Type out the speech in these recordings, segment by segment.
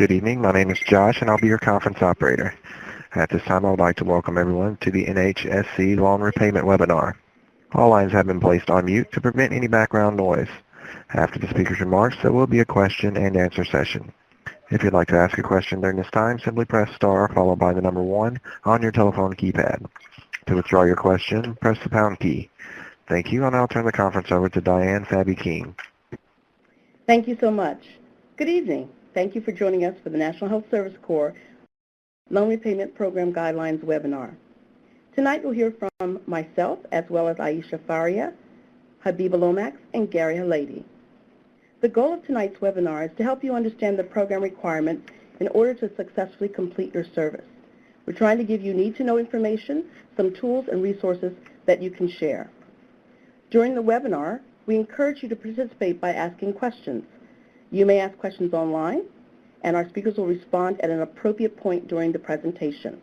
Good evening. My name is Josh, and I'll be your conference operator. At this time, I would like to welcome everyone to the NHSC Loan Repayment webinar. All lines have been placed on mute to prevent any background noise. After the speaker's remarks, there will be a question and answer session. If you'd like to ask a question during this time, simply press star followed by the number 1 on your telephone keypad. To withdraw your question, press the pound key. Thank you. I'll now turn the conference over to Diane Fabi-King. Thank you so much. Good evening. Thank you for joining us for the National Health Service Corps Loan Repayment Program Guidelines webinar. Tonight you'll hear from myself as well as Aisha Faria, Habiba Lomax, and Gary Halady. The goal of tonight's webinar is to help you understand the program requirements in order to successfully complete your service. We're trying to give you need-to-know information, some tools and resources that you can share. During the webinar, we encourage you to participate by asking questions. You may ask questions online, and our speakers will respond at an appropriate point during the presentation.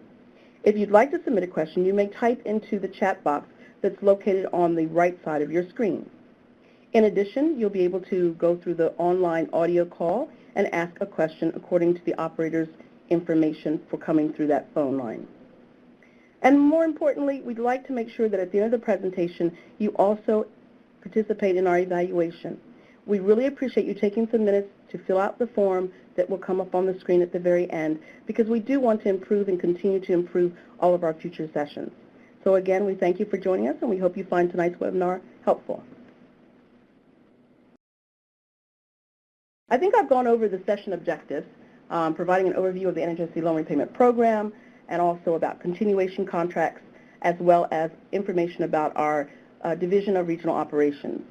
If you'd like to submit a question, you may type into the chat box that's located on the right side of your screen. In addition, you'll be able to go through the online audio call and ask a question according to the operator's information for coming through that phone line. And more importantly, we'd like to make sure that at the end of the presentation, you also participate in our evaluation. We really appreciate you taking some minutes to fill out the form that will come up on the screen at the very end, because we do want to improve and continue to improve all of our future sessions. So again, we thank you for joining us, and we hope you find tonight's webinar helpful. I think I've gone over the session objectives, providing an overview of the NHSC Loan Repayment Program, and also about continuation contracts, as well as information about our Division of Regional Operations.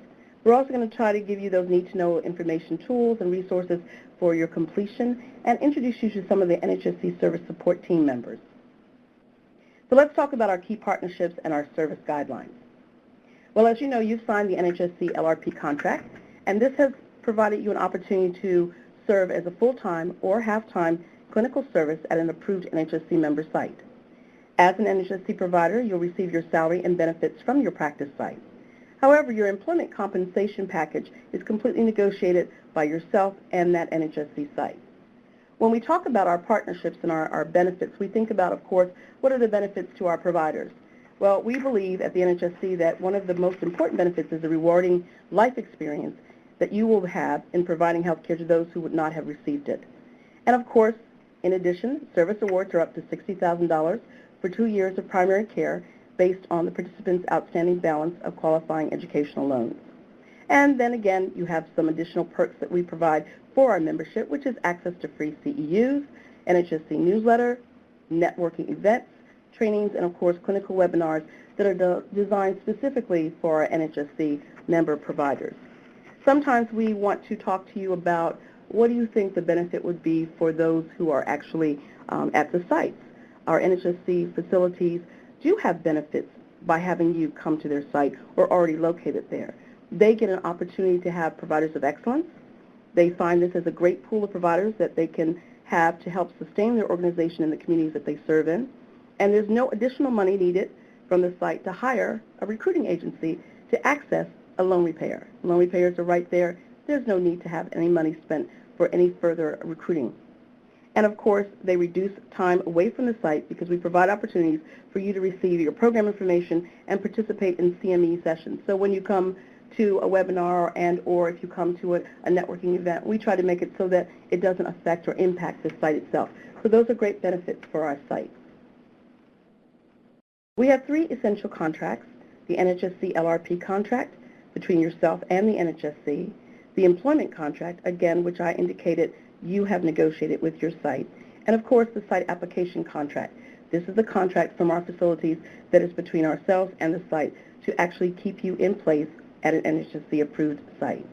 We're also going to try to give you those need-to-know information tools and resources for your completion and introduce you to some of the NHSC service support team members. So let's talk about our key partnerships and our service guidelines. Well, as you know, you've signed the NHSC LRP contract, and this has provided you an opportunity to serve as a full-time or half-time clinical service at an approved NHSC member site. As an NHSC provider, you'll receive your salary and benefits from your practice site. However, your employment compensation package is completely negotiated by yourself and that NHSC site. When we talk about our partnerships and our benefits, we think about, of course, what are the benefits to our providers? Well, we believe at the NHSC that one of the most important benefits is the rewarding life experience that you will have in providing health care to those who would not have received it. And of course, in addition, service awards are up to $60,000 for 2 years of primary care based on the participant's outstanding balance of qualifying educational loans. And then again, you have some additional perks that we provide for our membership, which is access to free CEUs, NHSC newsletter, networking events, trainings, and of course clinical webinars that are designed specifically for our NHSC member providers. Sometimes we want to talk to you about what do you think the benefit would be for those who are actually at the sites. Our NHSC facilities do have benefits by having you come to their site or already located there. They get an opportunity to have providers of excellence. They find this as a great pool of providers that they can have to help sustain their organization in the communities that they serve in. And there's no additional money needed from the site to hire a recruiting agency to access a loan repayer. Loan repayers are right there. There's no need to have any money spent for any further recruiting. And of course, they reduce time away from the site because we provide opportunities for you to receive your program information and participate in CME sessions. So when you come to a webinar or if you come to a networking event, we try to make it so that it doesn't affect or impact the site itself. So those are great benefits for our site. We have 3 essential contracts: the NHSC LRP contract between yourself and the NHSC, the employment contract, again, which I indicated you have negotiated with your site, and of course the site application contract. This is the contract from our facilities that is between ourselves and the site to actually keep you in place at an NHSC approved site.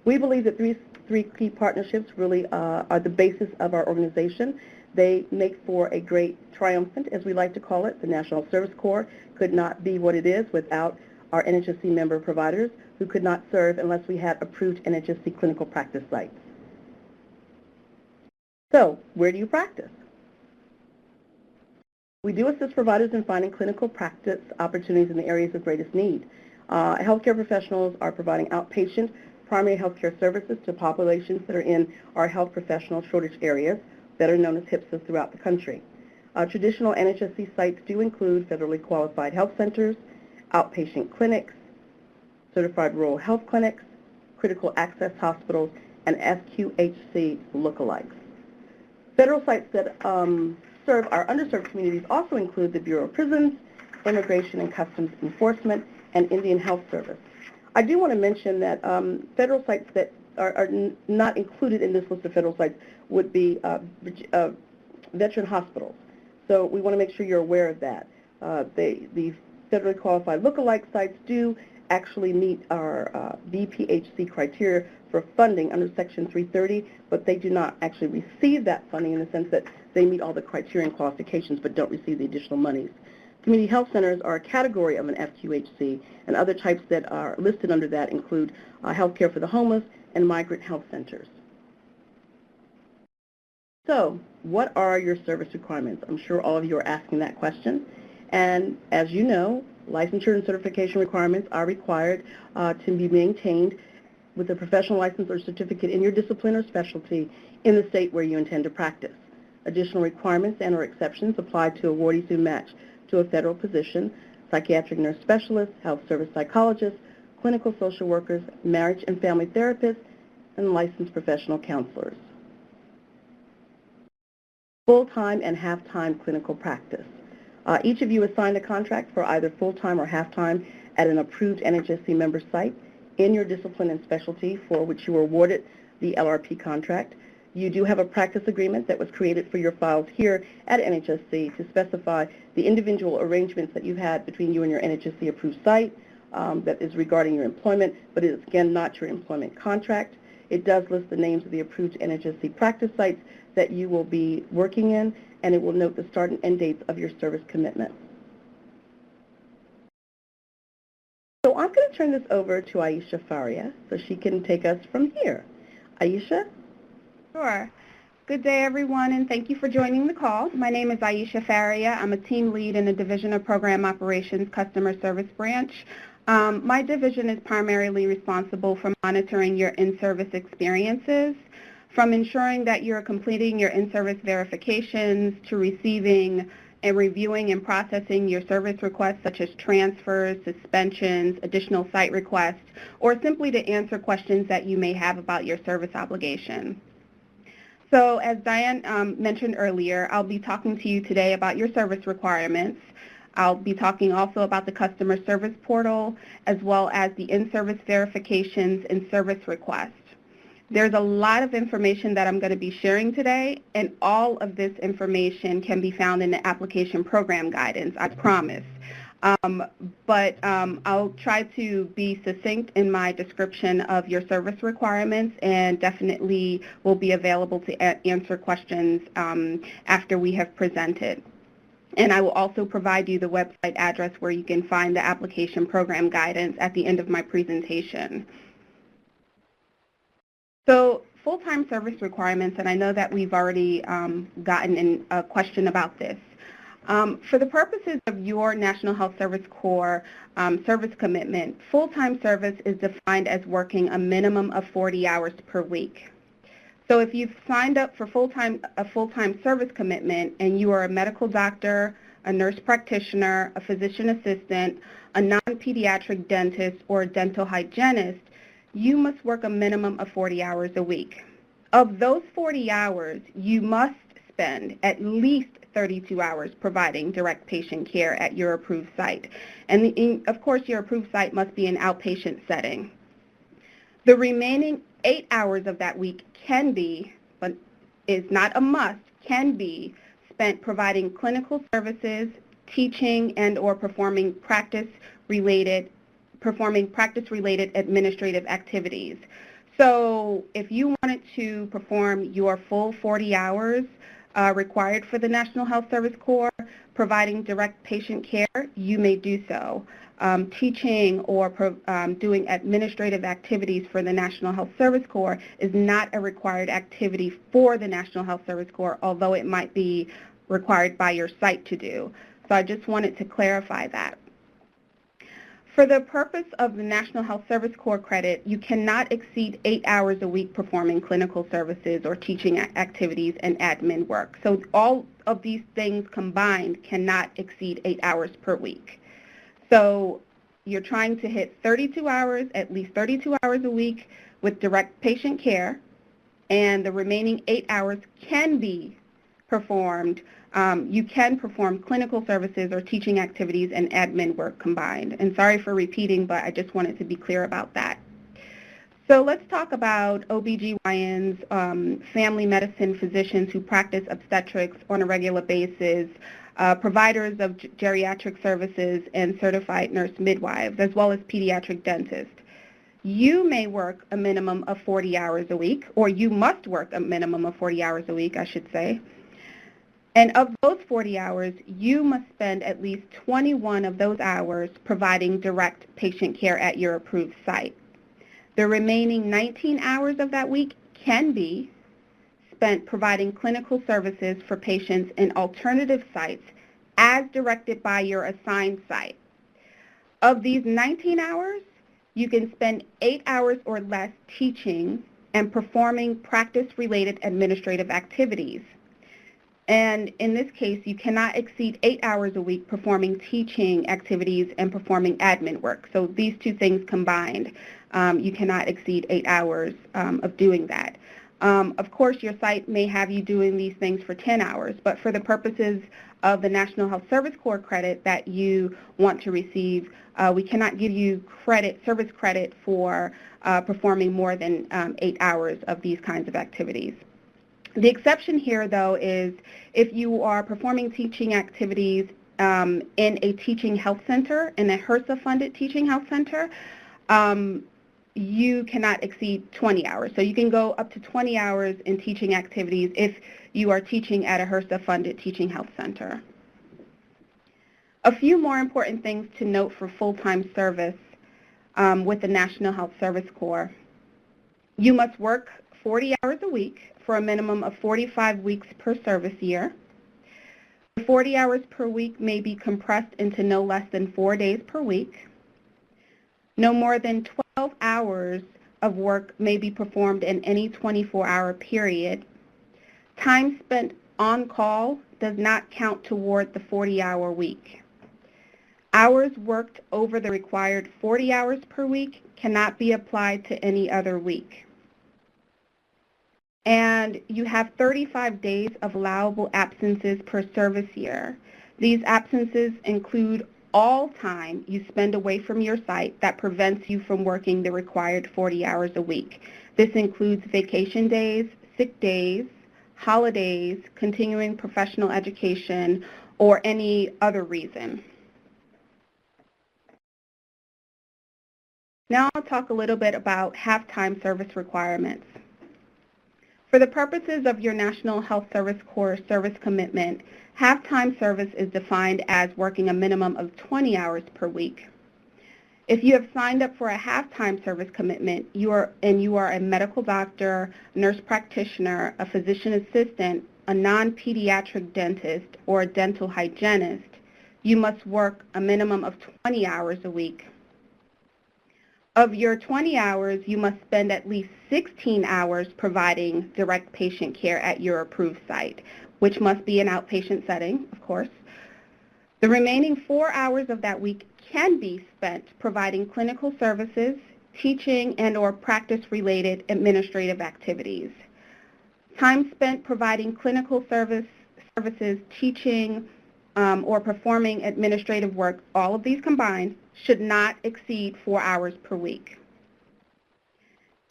We believe that these 3 key partnerships really are the basis of our organization. They make for a great triumphant, as we like to call it. The National Service Corps could not be what it is without our NHSC member providers who could not serve unless we had approved NHSC clinical practice sites. So, where do you practice? We do assist providers in finding clinical practice opportunities in the areas of greatest need. Healthcare professionals are providing outpatient primary health care services to populations that are in our health professional shortage areas that are known as HPSAs throughout the country. Traditional NHSC sites do include federally qualified health centers, outpatient clinics, certified rural health clinics, critical access hospitals, and FQHC lookalikes. Federal sites that serve our underserved communities also include the Bureau of Prisons, Immigration and Customs Enforcement, and Indian Health Service. I do want to mention that federal sites that are not included in this list of federal sites would be veteran hospitals. So we want to make sure you're aware of that. The federally qualified lookalike sites do actually meet our VPHC criteria for funding under Section 330, but they do not actually receive that funding in the sense that they meet all the criteria and qualifications but don't receive the additional monies. Community health centers are a category of an FQHC, and other types that are listed under that include healthcare for the homeless and migrant health centers. So, what are your service requirements? I'm sure all of you are asking that question. And as you know, licensure and certification requirements are required to be maintained with a professional license or certificate in your discipline or specialty in the state where you intend to practice. Additional requirements and/or exceptions apply to awardees who match to a federal position: psychiatric nurse specialists, health service psychologists, clinical social workers, marriage and family therapists, and licensed professional counselors. Full-time and half-time clinical practice. Each of you is signed a contract for either full-time or half-time at an approved NHSC member site in your discipline and specialty for which you were awarded the LRP contract. You do have a practice agreement that was created for your files here at NHSC to specify the individual arrangements that you've had between you and your NHSC approved site that is regarding your employment, but it is again not your employment contract. It does list the names of the approved NHSC practice sites that you will be working in, and it will note the start and end dates of your service commitment. So I'm going to turn this over to Aisha Faria so she can take us from here. Aisha? Sure. Good day, everyone, and thank you for joining the call. My name is Aisha Faria. I'm a team lead in the Division of Program Operations Customer Service Branch. My division is primarily responsible for monitoring your in-service experiences, from ensuring that you're completing your in-service verifications to receiving and reviewing and processing your service requests such as transfers, suspensions, additional site requests, or simply to answer questions that you may have about your service obligation. So as Diane mentioned earlier, I'll be talking to you today about your service requirements. I'll be talking also about the customer service portal as well as the in-service verifications and service requests. There's a lot of information that I'm going to be sharing today, and all of this information can be found in the application program guidance, I promise. I'll try to be succinct in my description of your service requirements and definitely will be available to answer questions after we have presented. And I will also provide you the website address where you can find the application program guidance at the end of my presentation. So full-time service requirements, and I know that we've already gotten a question about this. For the purposes of your National Health Service Corps service commitment, full-time service is defined as working a minimum of 40 hours per week. So if you've signed up for a full-time service commitment and you are a medical doctor, a nurse practitioner, a physician assistant, a non-pediatric dentist, or a dental hygienist, you must work a minimum of 40 hours a week. Of those 40 hours, you must spend at least 32 hours providing direct patient care at your approved site. And of course, your approved site must be an outpatient setting. The remaining 8 hours of that week can be, but is not a must, can be spent providing clinical services, teaching and or performing practice-related administrative activities. So if you wanted to perform your full 40 hours required for the National Health Service Corps, providing direct patient care, you may do so. Teaching or doing administrative activities for the National Health Service Corps is not a required activity for the National Health Service Corps, although it might be required by your site to do. So I just wanted to clarify that. For the purpose of the National Health Service Corps credit, you cannot exceed 8 hours a week performing clinical services or teaching activities and admin work. So all of these things combined cannot exceed 8 hours per week. So you're trying to hit 32 hours, at least 32 hours a week with direct patient care, and the remaining 8 hours can be performed. You can perform clinical services or teaching activities and admin work combined. And sorry for repeating, but I just wanted to be clear about that. So let's talk about OBGYNs, family medicine physicians who practice obstetrics on a regular basis, providers of geriatric services, and certified nurse midwives, as well as pediatric dentists. You may work a minimum of 40 hours a week, or you must work a minimum of 40 hours a week, I should say. And of those 40 hours, you must spend at least 21 of those hours providing direct patient care at your approved site. The remaining 19 hours of that week can be spent providing clinical services for patients in alternative sites as directed by your assigned site. Of these 19 hours, you can spend 8 hours or less teaching and performing practice-related administrative activities. And in this case, you cannot exceed 8 hours a week performing teaching activities and performing admin work. So these two things combined, you cannot exceed 8 hours of doing that. Of course, your site may have you doing these things for 10 hours, but for the purposes of the National Health Service Corps credit that you want to receive, we cannot give you service credit for performing more than 8 hours of these kinds of activities. The exception here, though, is if you are performing teaching activities in a teaching health center, in a HRSA-funded teaching health center, you cannot exceed 20 hours. So you can go up to 20 hours in teaching activities if you are teaching at a HRSA-funded teaching health center. A few more important things to note for full-time service with the National Health Service Corps. You must work 40 hours a week for a minimum of 45 weeks per service year. The 40 hours per week may be compressed into no less than 4 days per week. No more than 12 hours of work may be performed in any 24-hour period. Time spent on call does not count toward the 40-hour week. Hours worked over the required 40 hours per week cannot be applied to any other week. And you have 35 days of allowable absences per service year. These absences include all time you spend away from your site that prevents you from working the required 40 hours a week. This includes vacation days, sick days, holidays, continuing professional education, or any other reason. Now I'll talk a little bit about half-time service requirements. For the purposes of your National Health Service Corps service commitment, half-time service is defined as working a minimum of 20 hours per week. If you have signed up for a half-time service commitment, you are a medical doctor, nurse practitioner, a physician assistant, a non-pediatric dentist, or a dental hygienist, you must work a minimum of 20 hours a week. Of your 20 hours, you must spend at least 16 hours providing direct patient care at your approved site, which must be an outpatient setting, of course. The remaining 4 hours of that week can be spent providing clinical services, teaching, and/or practice-related administrative activities. Time spent providing clinical services, teaching, or performing administrative work, all of these combined, should not exceed 4 hours per week.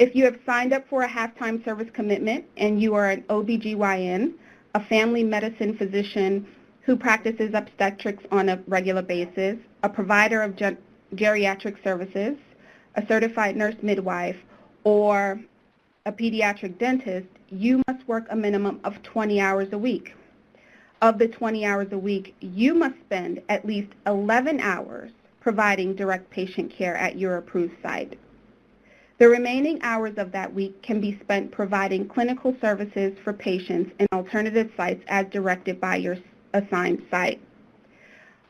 If you have signed up for a half-time service commitment and you are an OBGYN, a family medicine physician who practices obstetrics on a regular basis, a provider of geriatric services, a certified nurse midwife, or a pediatric dentist, you must work a minimum of 20 hours a week. Of the 20 hours a week, you must spend at least 11 hours providing direct patient care at your approved site. The remaining hours of that week can be spent providing clinical services for patients in alternative sites as directed by your assigned site.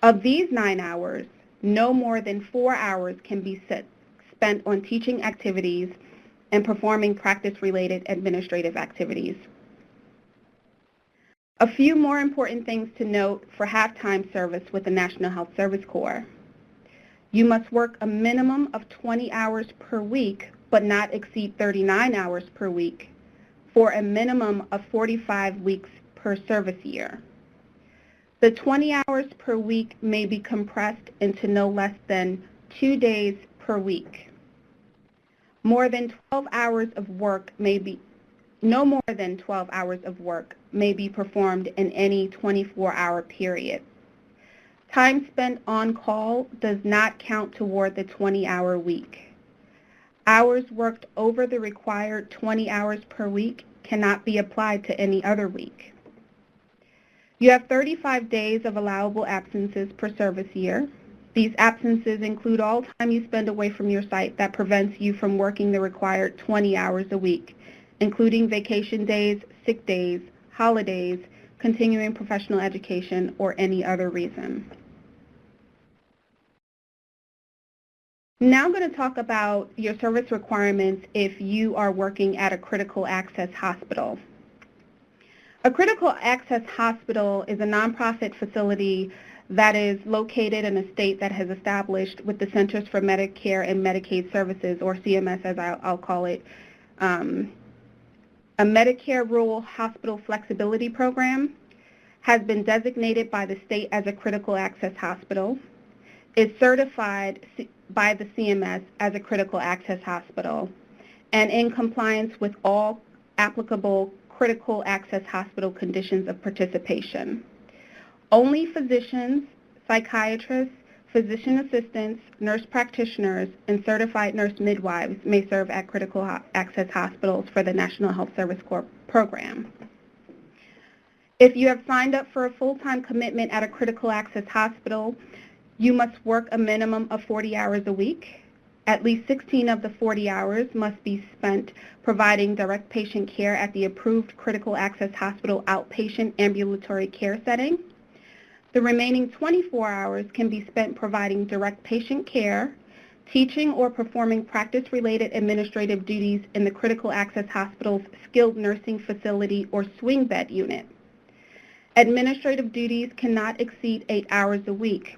Of these 9 hours, no more than 4 hours can be spent on teaching activities and performing practice-related administrative activities. A few more important things to note for half-time service with the National Health Service Corps. You must work a minimum of 20 hours per week, but not exceed 39 hours per week, for a minimum of 45 weeks per service year. The 20 hours per week may be compressed into no less than 2 days per week. More than 12 hours of work may be No more than 12 hours of work may be performed in any 24-hour period. Time spent on call does not count toward the 20-hour week. Hours worked over the required 20 hours per week cannot be applied to any other week. You have 35 days of allowable absences per service year. These absences include all time you spend away from your site that prevents you from working the required 20 hours a week, including vacation days, sick days, holidays, continuing professional education, or any other reason. Now I'm going to talk about your service requirements if you are working at a critical access hospital. A critical access hospital is a nonprofit facility that is located in a state that has established with the Centers for Medicare and Medicaid Services, or CMS as I'll call it, a Medicare Rural Hospital Flexibility Program, has been designated by the state as a critical access hospital, is certified by the CMS as a critical access hospital, and in compliance with all applicable critical access hospital conditions of participation. Only physicians, psychiatrists, physician assistants, nurse practitioners, and certified nurse midwives may serve at critical access hospitals for the National Health Service Corps program. If you have signed up for a full-time commitment at a critical access hospital, you must work a minimum of 40 hours a week. At least 16 of the 40 hours must be spent providing direct patient care at the approved critical access hospital outpatient ambulatory care setting. The remaining 24 hours can be spent providing direct patient care, teaching or performing practice-related administrative duties in the critical access hospital's skilled nursing facility or swing bed unit. Administrative duties cannot exceed 8 hours a week.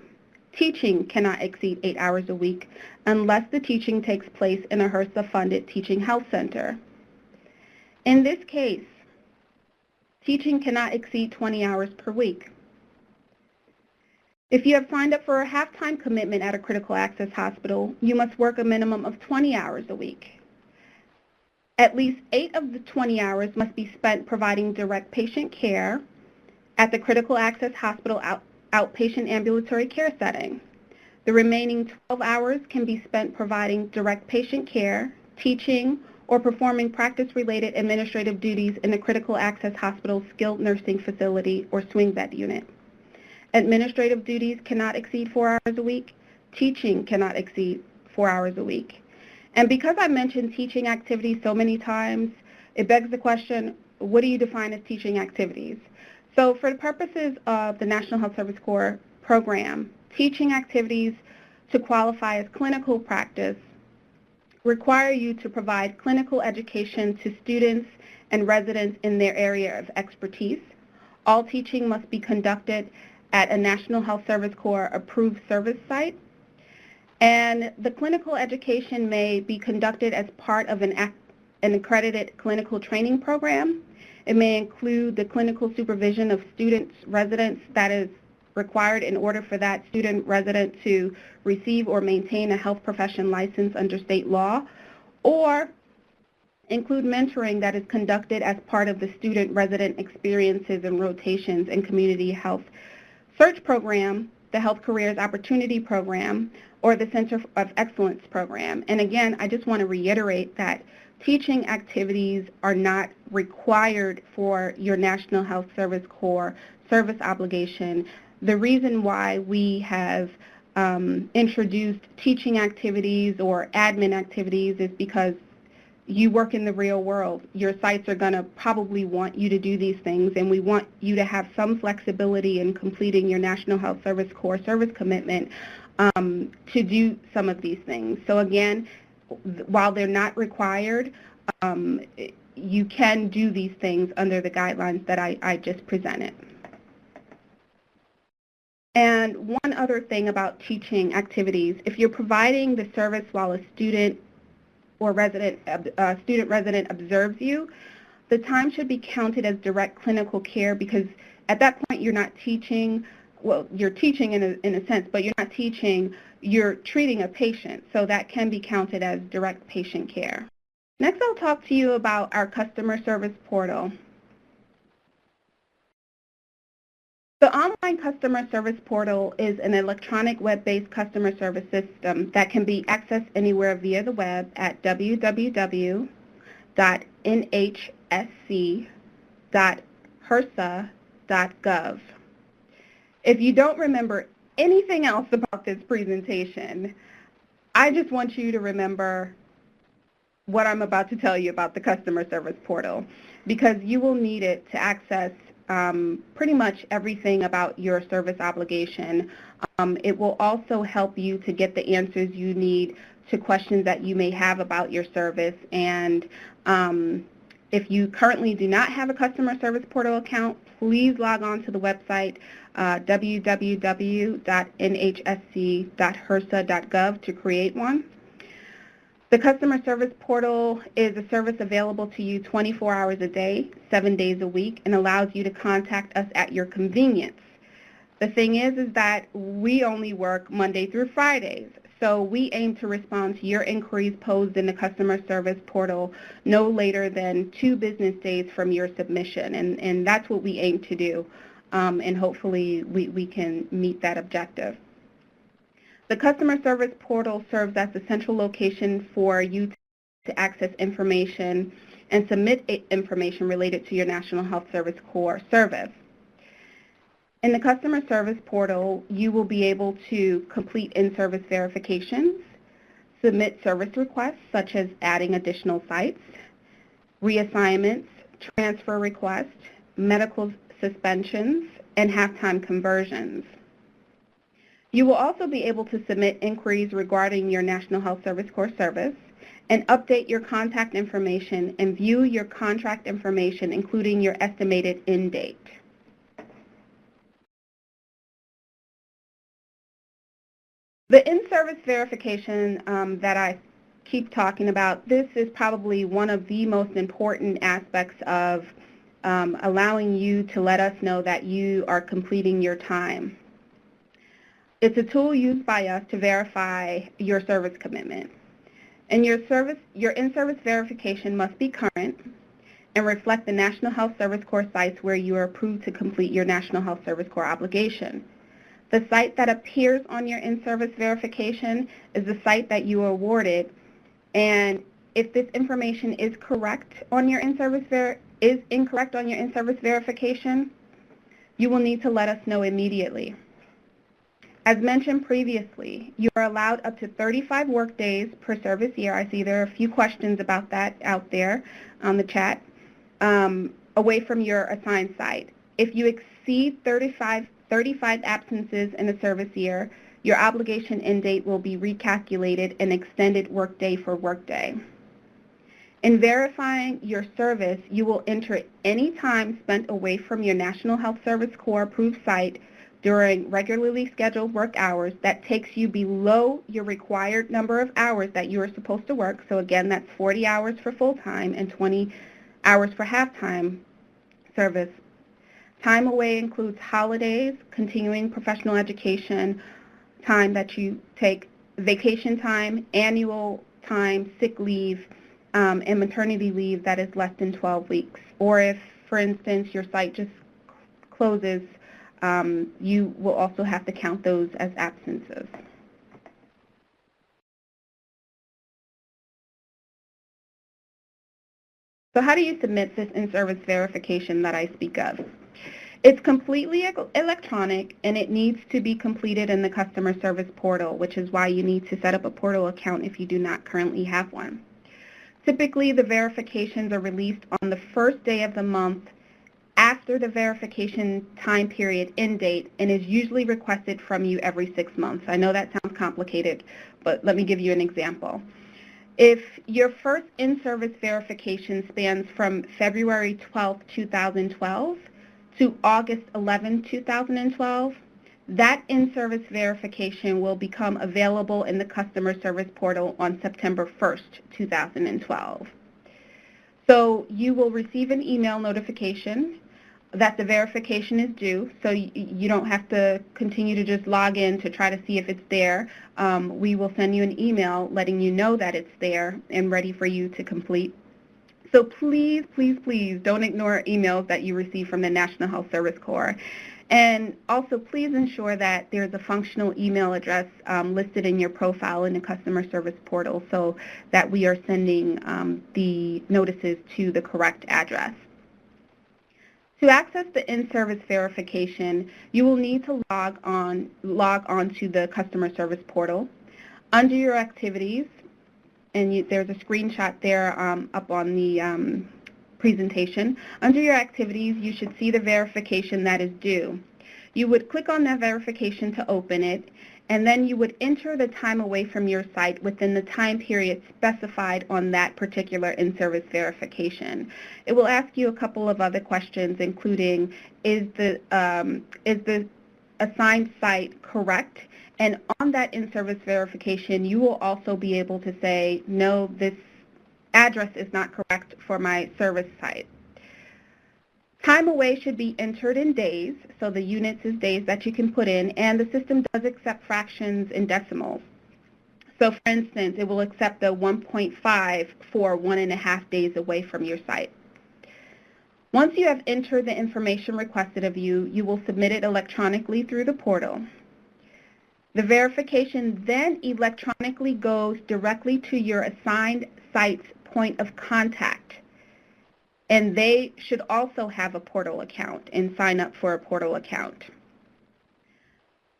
Teaching cannot exceed 8 hours a week unless the teaching takes place in a HRSA-funded teaching health center. In this case, teaching cannot exceed 20 hours per week. If you have signed up for a half-time commitment at a critical access hospital, you must work a minimum of 20 hours a week. At least 8 of the 20 hours must be spent providing direct patient care at the critical access hospital outpatient ambulatory care setting. The remaining 12 hours can be spent providing direct patient care, teaching, or performing practice-related administrative duties in the critical access hospital's skilled nursing facility or swing bed unit. Administrative duties cannot exceed 4 hours a week. Teaching cannot exceed 4 hours a week. And because I mentioned teaching activities so many times, it begs the question, what do you define as teaching activities? So for the purposes of the National Health Service Corps program, teaching activities to qualify as clinical practice require you to provide clinical education to students and residents in their area of expertise. All teaching must be conducted at a National Health Service Corps approved service site. And the clinical education may be conducted as part of an accredited clinical training program. It may include the clinical supervision of students, residents that is required in order for that student resident to receive or maintain a health profession license under state law, or include mentoring that is conducted as part of the student resident experiences and rotations in community health search program, the Health Careers Opportunity Program, or the Center of Excellence Program. And again, I just want to reiterate that teaching activities are not required for your National Health Service Corps service obligation. The reason why we have introduced teaching activities or admin activities is because you work in the real world. Your sites are going to probably want you to do these things, and we want you to have some flexibility in completing your National Health Service Corps service commitment to do some of these things. So again, while they're not required, you can do these things under the guidelines that I just presented. And one other thing about teaching activities, if you're providing the service while a student or student-resident observes you, the time should be counted as direct clinical care, because at that point you're not teaching, well, you're teaching in a sense, but you're not teaching, you're treating a patient, so that can be counted as direct patient care. Next, I'll talk to you about our customer service portal. The online customer service portal is an electronic web-based customer service system that can be accessed anywhere via the web at www.nhsc.hrsa.gov. If you don't remember anything else about this presentation, I just want you to remember what I'm about to tell you about the customer service portal, because you will need it to access pretty much everything about your service obligation. It will also help you to get the answers you need to questions that you may have about your service. And if you currently do not have a customer service portal account, please log on to the website www.nhsc.hrsa.gov to create one. The customer service portal is a service available to you 24 hours a day, 7 days a week, and allows you to contact us at your convenience. The thing is that we only work Monday through Fridays, so we aim to respond to your inquiries posed in the customer service portal no later than 2 business days from your submission, and that's what we aim to do, and hopefully we can meet that objective. The customer service portal serves as a central location for you to access information and submit information related to your National Health Service Corps service. In the customer service portal, you will be able to complete in-service verifications, submit service requests such as adding additional sites, reassignments, transfer requests, medical suspensions, and half-time conversions. You will also be able to submit inquiries regarding your National Health Service Corps service and update your contact information and view your contract information, including your estimated end date. The in-service verification that I keep talking about, this is probably one of the most important aspects of allowing you to let us know that you are completing your time. It's a tool used by us to verify your service commitment. And your in-service verification must be current and reflect the National Health Service Corps sites where you are approved to complete your National Health Service Corps obligation. The site that appears on your in-service verification is the site that you are awarded, and if this information is incorrect on your in-service verification, you will need to let us know immediately. As mentioned previously, you are allowed up to 35 work days per service year. I see there are a few questions about that out there on the chat, away from your assigned site. If you exceed 35 absences in a service year, your obligation end date will be recalculated and extended workday for workday. In verifying your service, you will enter any time spent away from your National Health Service Corps approved site during regularly scheduled work hours that takes you below your required number of hours that you are supposed to work. So again, that's 40 hours for full-time and 20 hours for half-time service. Time away includes holidays, continuing professional education, time that you take, vacation time, annual time, sick leave, and maternity leave that is less than 12 weeks. Or if, for instance, your site just closes, you will also have to count those as absences. So how do you submit this in-service verification that I speak of? It's completely electronic, and it needs to be completed in the customer service portal, which is why you need to set up a portal account if you do not currently have one. Typically, the verifications are released on the first day of the month after the verification time period end date, and is usually requested from you every 6 months. I know that sounds complicated, but let me give you an example. If your first in-service verification spans from February 12, 2012 to August 11, 2012, that in-service verification will become available in the customer service portal on September 1st, 2012. So you will receive an email notification that the verification is due, so you don't have to continue to just log in to try to see if it's there. We will send you an email letting you know that it's there and ready for you to complete. So please, please, please don't ignore emails that you receive from the National Health Service Corps. And also please ensure that there's a functional email address listed in your profile in the customer service portal so that we are sending the notices to the correct address. To access the in-service verification, you will need to log on to the customer service portal. Under your activities, and there's a screenshot there up on the presentation. Under your activities, you should see the verification that is due. You would click on that verification to open it, and then you would enter the time away from your site within the time period specified on that particular in-service verification. It will ask you a couple of other questions, including, is the assigned site correct? And on that in-service verification, you will also be able to say, no, this address is not correct for my service site. Time away should be entered in days, so the units is days that you can put in, and the system does accept fractions and decimals. So for instance, it will accept the 1.5 for 1.5 days away from your site. Once you have entered the information requested of you, you will submit it electronically through the portal. The verification then electronically goes directly to your assigned site's point of contact, and they should also have a portal account and sign up for a portal account.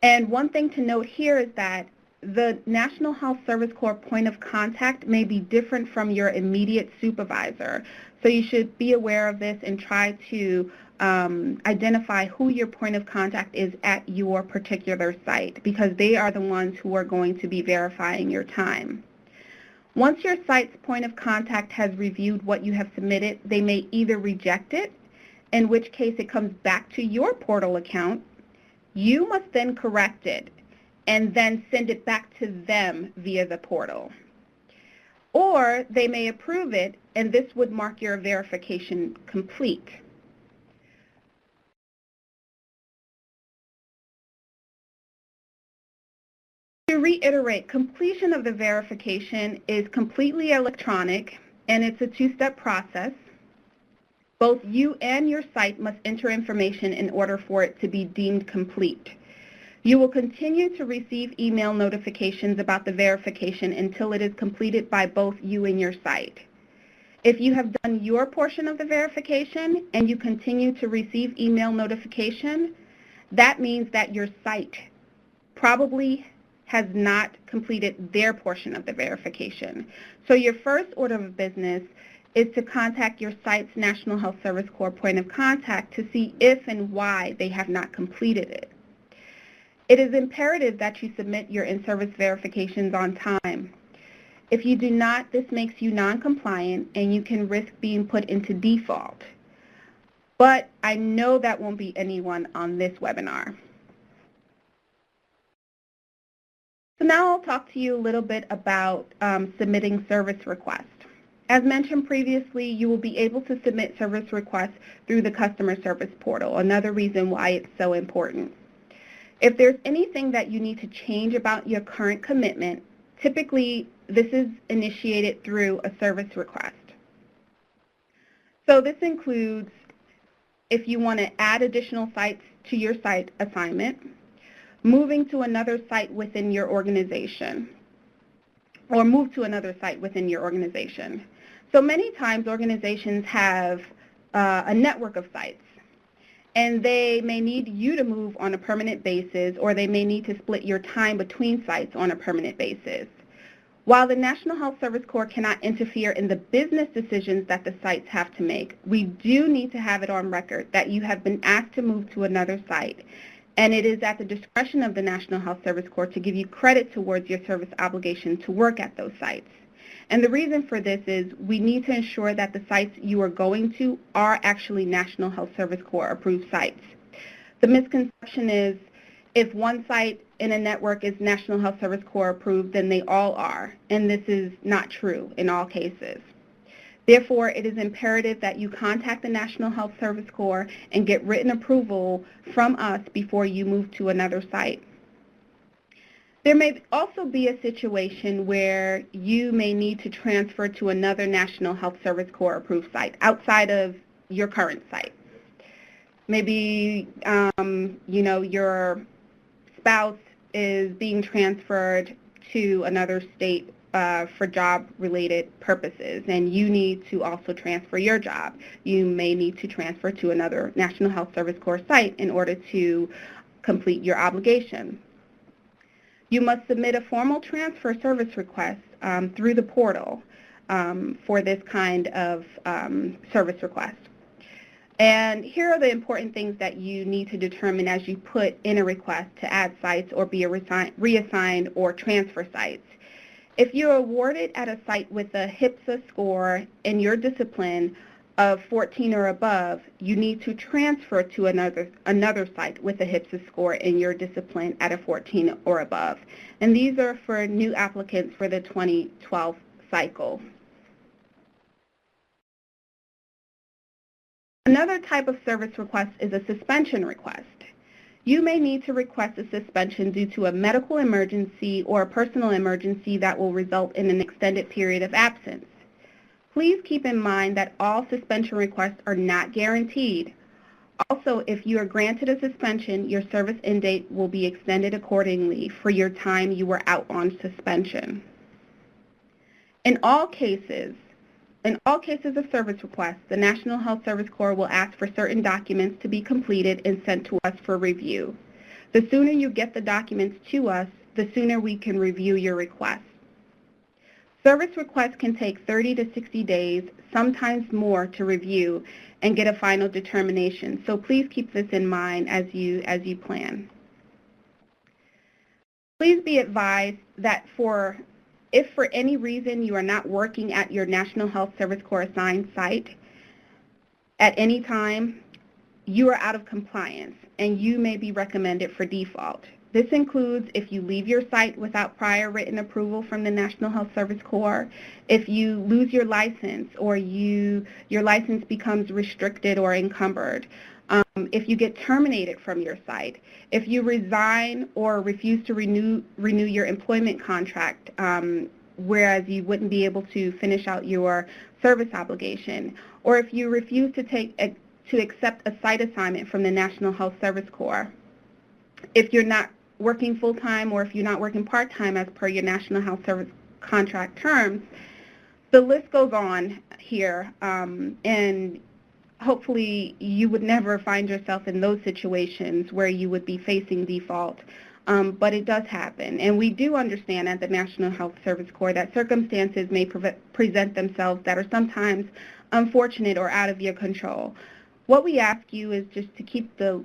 And one thing to note here is that the National Health Service Corps point of contact may be different from your immediate supervisor. So you should be aware of this and try to identify who your point of contact is at your particular site, because they are the ones who are going to be verifying your time. Once your site's point of contact has reviewed what you have submitted, they may either reject it, in which case it comes back to your portal account. You must then correct it and then send it back to them via the portal. Or they may approve it, and this would mark your verification complete. To reiterate, completion of the verification is completely electronic, and it's a two-step process. Both you and your site must enter information in order for it to be deemed complete. You will continue to receive email notifications about the verification until it is completed by both you and your site. If you have done your portion of the verification and you continue to receive email notification, that means that your site probably has not completed their portion of the verification. So your first order of business is to contact your site's National Health Service Corps point of contact to see if and why they have not completed it. It is imperative that you submit your in-service verifications on time. If you do not, this makes you non-compliant and you can risk being put into default. But I know that won't be anyone on this webinar. So now I'll talk to you a little bit about submitting service requests. As mentioned previously, you will be able to submit service requests through the customer service portal, another reason why it's so important. If there's anything that you need to change about your current commitment, typically this is initiated through a service request. So this includes if you want to add additional sites to your site assignment, moving to another site within your organization, or move to another site within your organization. So many times organizations have a network of sites, and they may need you to move on a permanent basis, or they may need to split your time between sites on a permanent basis. While the National Health Service Corps cannot interfere in the business decisions that the sites have to make, we do need to have it on record that you have been asked to move to another site, And it is at the discretion of the National Health Service Corps to give you credit towards your service obligation to work at those sites. And the reason for this is we need to ensure that the sites you are going to are actually National Health Service Corps approved sites. The misconception is if one site in a network is National Health Service Corps approved, then they all are, and this is not true in all cases. Therefore, it is imperative that you contact the National Health Service Corps and get written approval from us before you move to another site. There may also be a situation where you may need to transfer to another National Health Service Corps approved site outside of your current site. Maybe, your spouse is being transferred to another state for job-related purposes, and you need to also transfer your job. You may need to transfer to another National Health Service Corps site in order to complete your obligation. You must submit a formal transfer service request through the portal for this kind of service request. And here are the important things that you need to determine as you put in a request to add sites or be reassigned or transfer sites. If you're awarded at a site with a HPSA score in your discipline of 14 or above, you need to transfer to another site with a HPSA score in your discipline at a 14 or above. And these are for new applicants for the 2012 cycle. Another type of service request is a suspension request. You may need to request a suspension due to a medical emergency or a personal emergency that will result in an extended period of absence. Please keep in mind that all suspension requests are not guaranteed. Also, if you are granted a suspension, your service end date will be extended accordingly for your time you were out on suspension. In all cases of service requests, the National Health Service Corps will ask for certain documents to be completed and sent to us for review. The sooner you get the documents to us, the sooner we can review your request. Service requests can take 30 to 60 days, sometimes more, to review and get a final determination. So please keep this in mind as you plan. Please be advised that if for any reason you are not working at your National Health Service Corps assigned site at any time, you are out of compliance and you may be recommended for default. This includes if you leave your site without prior written approval from the National Health Service Corps, if you lose your license or your license becomes restricted or encumbered, if you get terminated from your site, if you resign or refuse to renew your employment contract, whereas you wouldn't be able to finish out your service obligation, or if you refuse to accept a site assignment from the National Health Service Corps, if you're not working full-time or if you're not working part-time as per your National Health Service contract terms, the list goes on here, and hopefully you would never find yourself in those situations where you would be facing default, but it does happen. And we do understand at the National Health Service Corps that circumstances may present themselves that are sometimes unfortunate or out of your control. What we ask you is just to keep the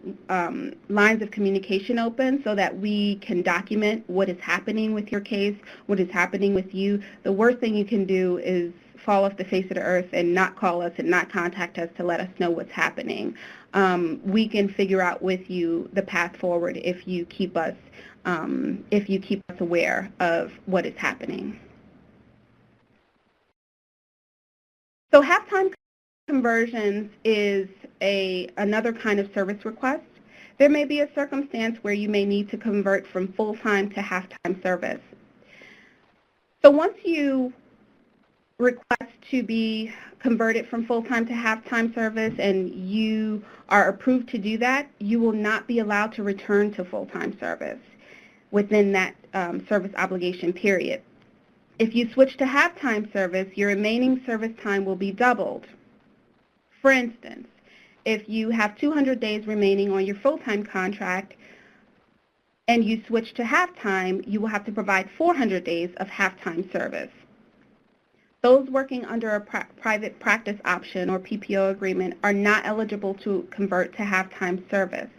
lines of communication open so that we can document what is happening with your case, what is happening with you. The worst thing you can do is fall off the face of the earth and not call us and not contact us to let us know what's happening. We can figure out with you the path forward if you keep us aware of what is happening. So half-time conversions is another kind of service request. There may be a circumstance where you may need to convert from full-time to half-time service. So once you request to be converted from full-time to half-time service and you are approved to do that, you will not be allowed to return to full-time service within that service obligation period. If you switch to half-time service, your remaining service time will be doubled. For instance, if you have 200 days remaining on your full-time contract and you switch to half-time, you will have to provide 400 days of half-time service. Those working under a private practice option or PPO agreement are not eligible to convert to half-time service.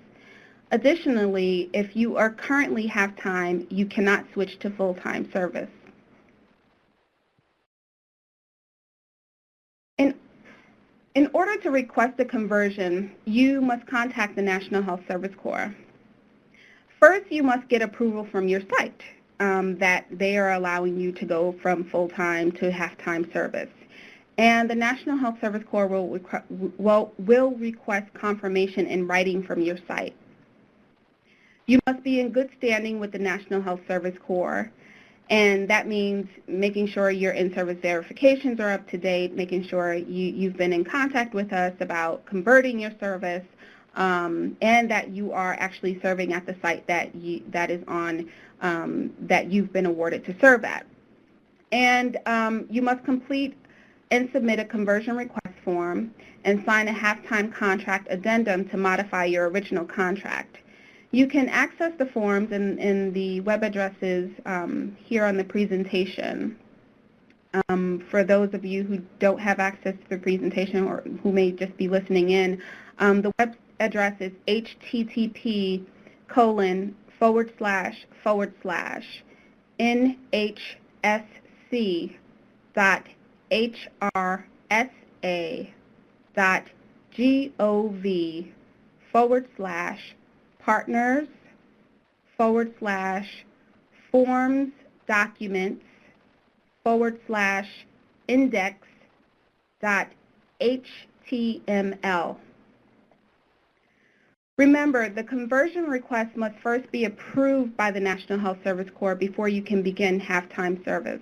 Additionally, if you are currently half-time, you cannot switch to full-time service. In order to request a conversion, you must contact the National Health Service Corps. First, you must get approval from your site that they are allowing you to go from full-time to half-time service. And the National Health Service Corps will request confirmation in writing from your site. You must be in good standing with the National Health Service Corps, and that means making sure your in-service verifications are up to date, making sure you've been in contact with us about converting your service, and that you are actually serving at the site that you've been awarded to serve at. And you must complete and submit a conversion request form and sign a half-time contract addendum to modify your original contract. You can access the forms in the web addresses here on the presentation. For those of you who don't have access to the presentation or who may just be listening in, the web address is http://forwards/partners/index.html. Remember, the conversion request must first be approved by the National Health Service Corps before you can begin half-time service.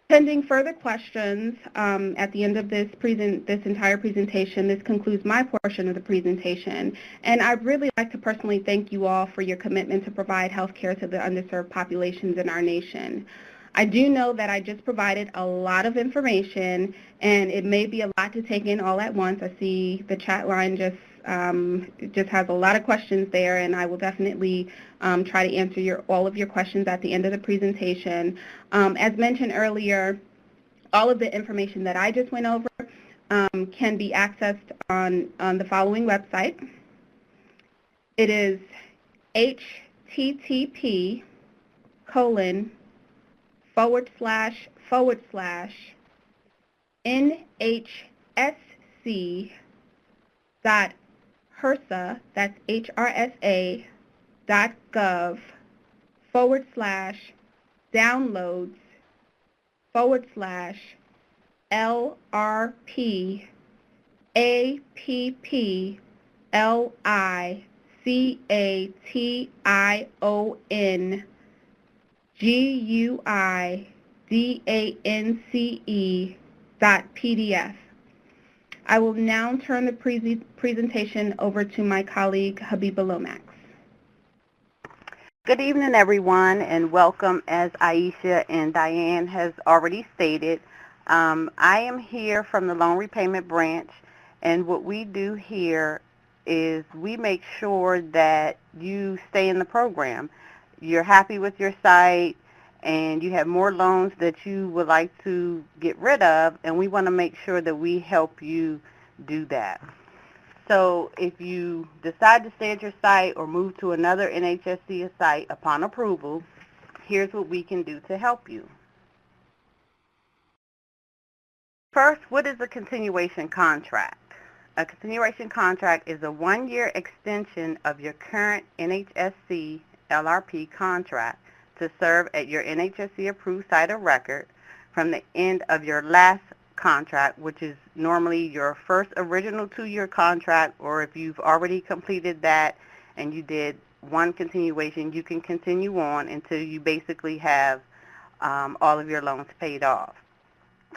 Pending further questions at the end of this entire presentation, this concludes my portion of the presentation. And I'd really like to personally thank you all for your commitment to provide health care to the underserved populations in our nation. I do know that I just provided a lot of information, and it may be a lot to take in all at once. I see the chat line just has a lot of questions there, and I will definitely try to answer all of your questions at the end of the presentation. As mentioned earlier, all of the information that I just went over can be accessed on the following website. It is http://NHSC.HRSA, that's HRSA.gov/LRP/APPLICATIONE.PDF. I will now turn the presentation over to my colleague, Habiba Lomax. Good evening, everyone, and welcome. As Aisha and Diane has already stated, I am here from the Loan Repayment Branch, and what we do here is we make sure that you stay in the program. You're happy with your site, and you have more loans that you would like to get rid of, and we want to make sure that we help you do that. So if you decide to stay at your site or move to another NHSC site upon approval, here's what we can do to help you. First, what is a continuation contract? A continuation contract is a one-year extension of your current NHSC LRP contract to serve at your NHSC approved site of record from the end of your last contract, which is normally your first original 2-year contract, or if you've already completed that and you did one continuation, you can continue on until you basically have all of your loans paid off.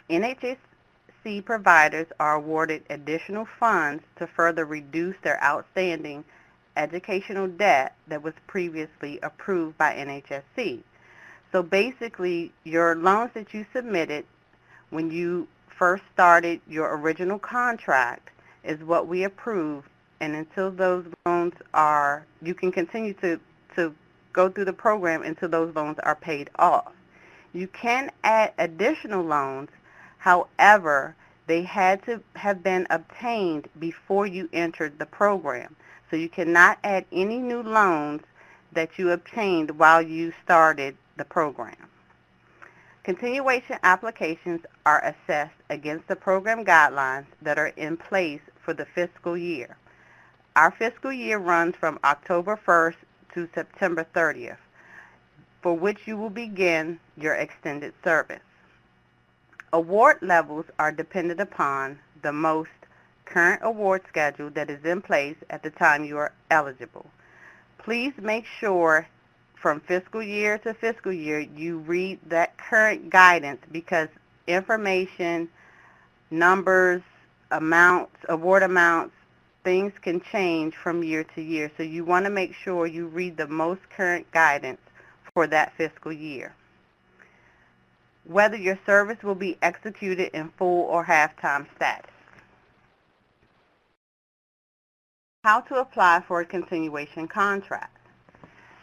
NHSC providers are awarded additional funds to further reduce their outstanding educational debt that was previously approved by NHSC. So basically, your loans that you submitted when you first started your original contract is what we approve, and until those loans are, you can continue to go through the program until those loans are paid off. You can add additional loans. However, They had to have been obtained before you entered the program. So you cannot add any new loans that you obtained while you started the program. Continuation applications are assessed against the program guidelines that are in place for the fiscal year. Our fiscal year runs from October 1st to September 30th, for which you will begin your extended service. Award levels are dependent upon the most current award schedule that is in place at the time you are eligible. Please make sure from fiscal year to fiscal year you read that current guidance, because information, numbers, amounts, award amounts, things can change from year to year. So you want to make sure you read the most current guidance for that fiscal year. Whether your service will be executed in full or half-time status. How to apply for a continuation contract.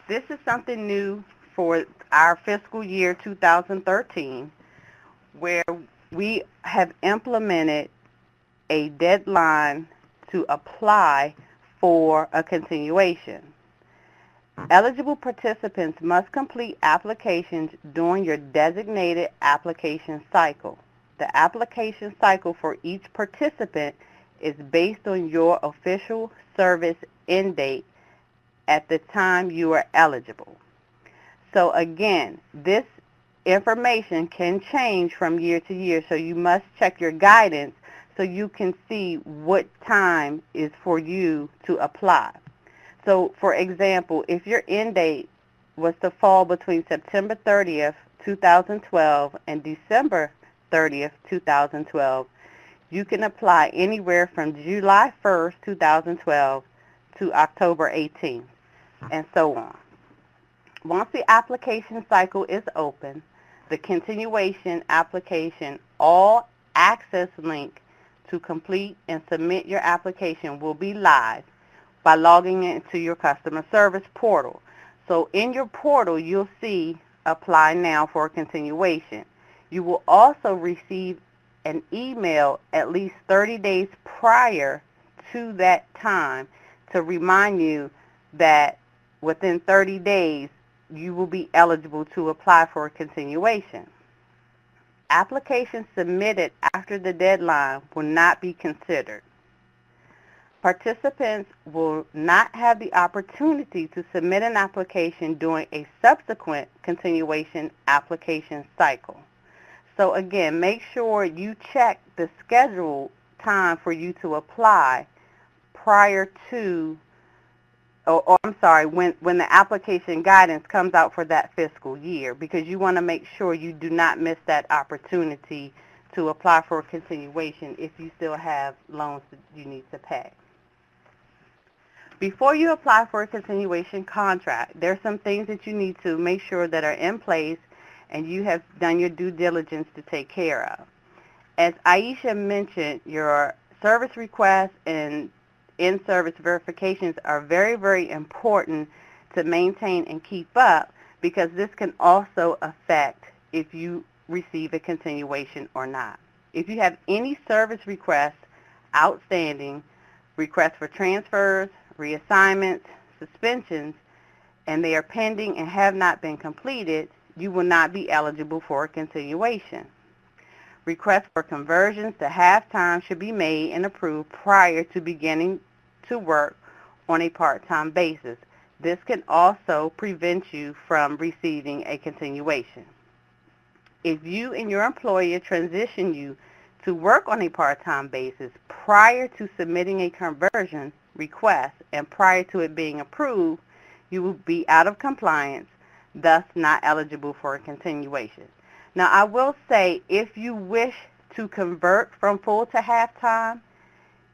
This is something new for our fiscal year 2013, where we have implemented a deadline to apply for a continuation. Eligible participants must complete applications during your designated application cycle. The application cycle for each participant is based on your official service end date at the time you are eligible. So again, this information can change from year to year, so you must check your guidance so you can see what time is for you to apply. So for example, if your end date was to fall between September 30th, 2012 and December 30th, 2012, you can apply anywhere from July 1st, 2012 to October 18th, and so on. Once the application cycle is open, the continuation application all access link to complete and submit your application will be live by logging into your customer service portal. So in your portal, you'll see apply now for a continuation. You will also receive an email at least 30 days prior to that time to remind you that within 30 days you will be eligible to apply for a continuation. Applications submitted after the deadline will not be considered. Participants will not have the opportunity to submit an application during a subsequent continuation application cycle. So again, make sure you check the scheduled time for you to apply prior to, when the application guidance comes out for that fiscal year, because you want to make sure you do not miss that opportunity to apply for a continuation if you still have loans that you need to pay. Before you apply for a continuation contract, there are some things that you need to make sure that are in place and you have done your due diligence to take care of. As Aisha mentioned, your service requests and in-service verifications are very, very important to maintain and keep up, because this can also affect if you receive a continuation or not. If you have any service requests outstanding, requests for transfers, reassignments, suspensions, and they are pending and have not been completed, you will not be eligible for a continuation. Requests for conversions to half-time should be made and approved prior to beginning to work on a part-time basis. This can also prevent you from receiving a continuation. If you and your employer transition you to work on a part-time basis prior to submitting a conversion request and prior to it being approved, you will be out of compliance, thus not eligible for a continuation. Now, I will say, if you wish to convert from full to half-time,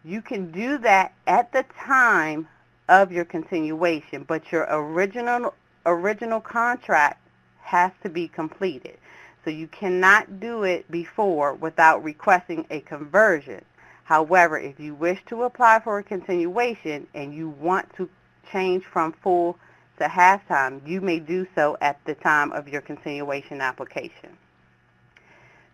you can do that at the time of your continuation, but your original contract has to be completed. So you cannot do it before without requesting a conversion. However, if you wish to apply for a continuation and you want to change from full to half-time, you may do so at the time of your continuation application.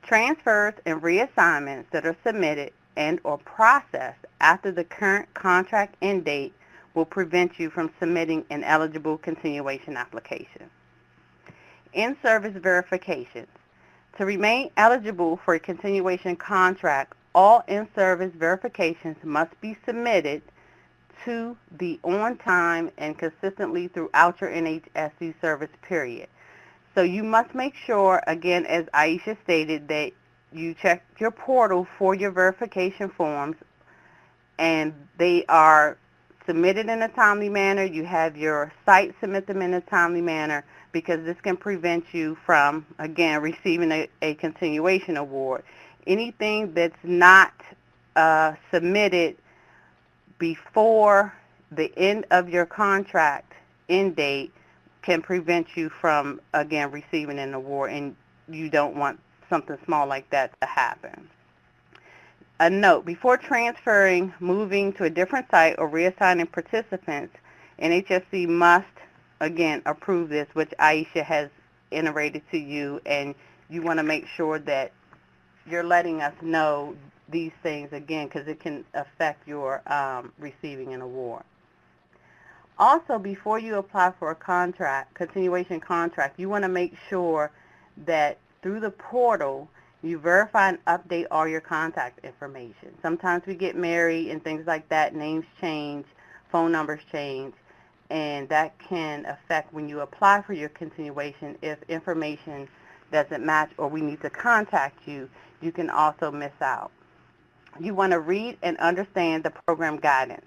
Transfers and reassignments that are submitted and or processed after the current contract end date will prevent you from submitting an eligible continuation application. In-service verifications. To remain eligible for a continuation contract, all in-service verifications must be submitted to the on-time and consistently throughout your NHSC service period. So you must make sure, again, as Aisha stated, that you check your portal for your verification forms and they are submitted in a timely manner. You have your site submit them in a timely manner because this can prevent you from, again, receiving a continuation award. Anything that's not submitted before the end of your contract end date can prevent you from, again, receiving an award, and you don't want something small like that to happen. A note, before transferring, moving to a different site, or reassigning participants, NHSC must, again, approve this, which Aisha has iterated to you, and you want to make sure that you're letting us know these things, again, because it can affect your receiving an award. Also, before you apply for a contract, continuation contract, you want to make sure that through the portal, you verify and update all your contact information. Sometimes we get married and things like that, names change, phone numbers change, and that can affect when you apply for your continuation. If information doesn't match or we need to contact you, you can also miss out. You want to read and understand the program guidance.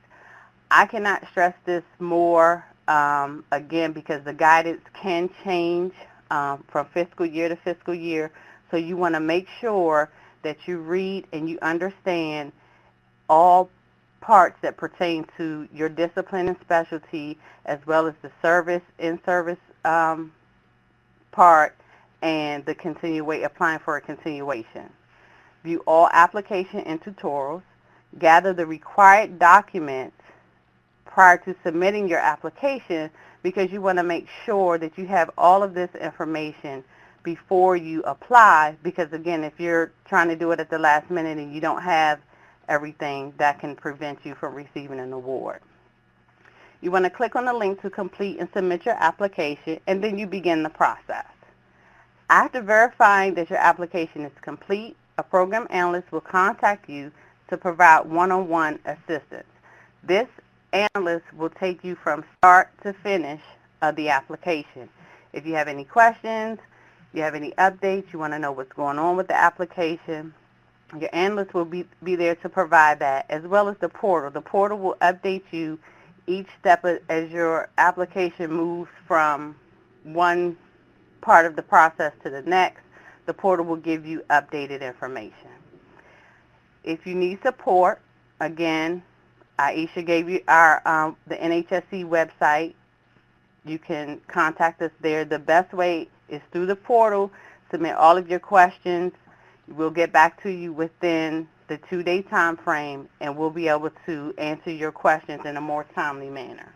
I cannot stress this more, again, because the guidance can change from fiscal year to fiscal year. So you want to make sure that you read and you understand all parts that pertain to your discipline and specialty, as well as the service, in-service part, and the applying for a continuation. View all application and tutorials. Gather the required documents prior to submitting your application, because you want to make sure that you have all of this information before you apply, because again, if you're trying to do it at the last minute and you don't have everything, that can prevent you from receiving an award. You want to click on the link to complete and submit your application, and then you begin the process. After verifying that your application is complete, a program analyst will contact you to provide one-on-one assistance. This analyst will take you from start to finish of the application. If you have any questions, you have any updates, you want to know what's going on with the application, your analyst will be there to provide that, as well as the portal. The portal will update you each step as your application moves from one part of the process to the next. The portal will give you updated information. If you need support, again, Aisha gave you our the NHSC website. You can contact us there. The best way is through the portal. Submit all of your questions. We'll get back to you within the 2-day time frame, and we'll be able to answer your questions in a more timely manner.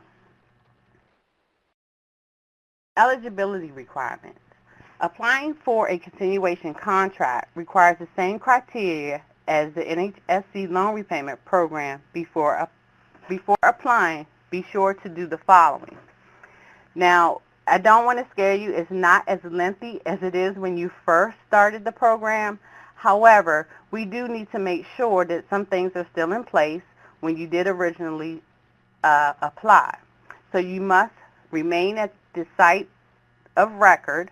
Eligibility requirements. Applying for a continuation contract requires the same criteria as the NHSC loan repayment program. Before applying, be sure to do the following. Now, I don't want to scare you. It's not as lengthy as it is when you first started the program. However, we do need to make sure that some things are still in place when you did originally apply. So you must remain at the site of record.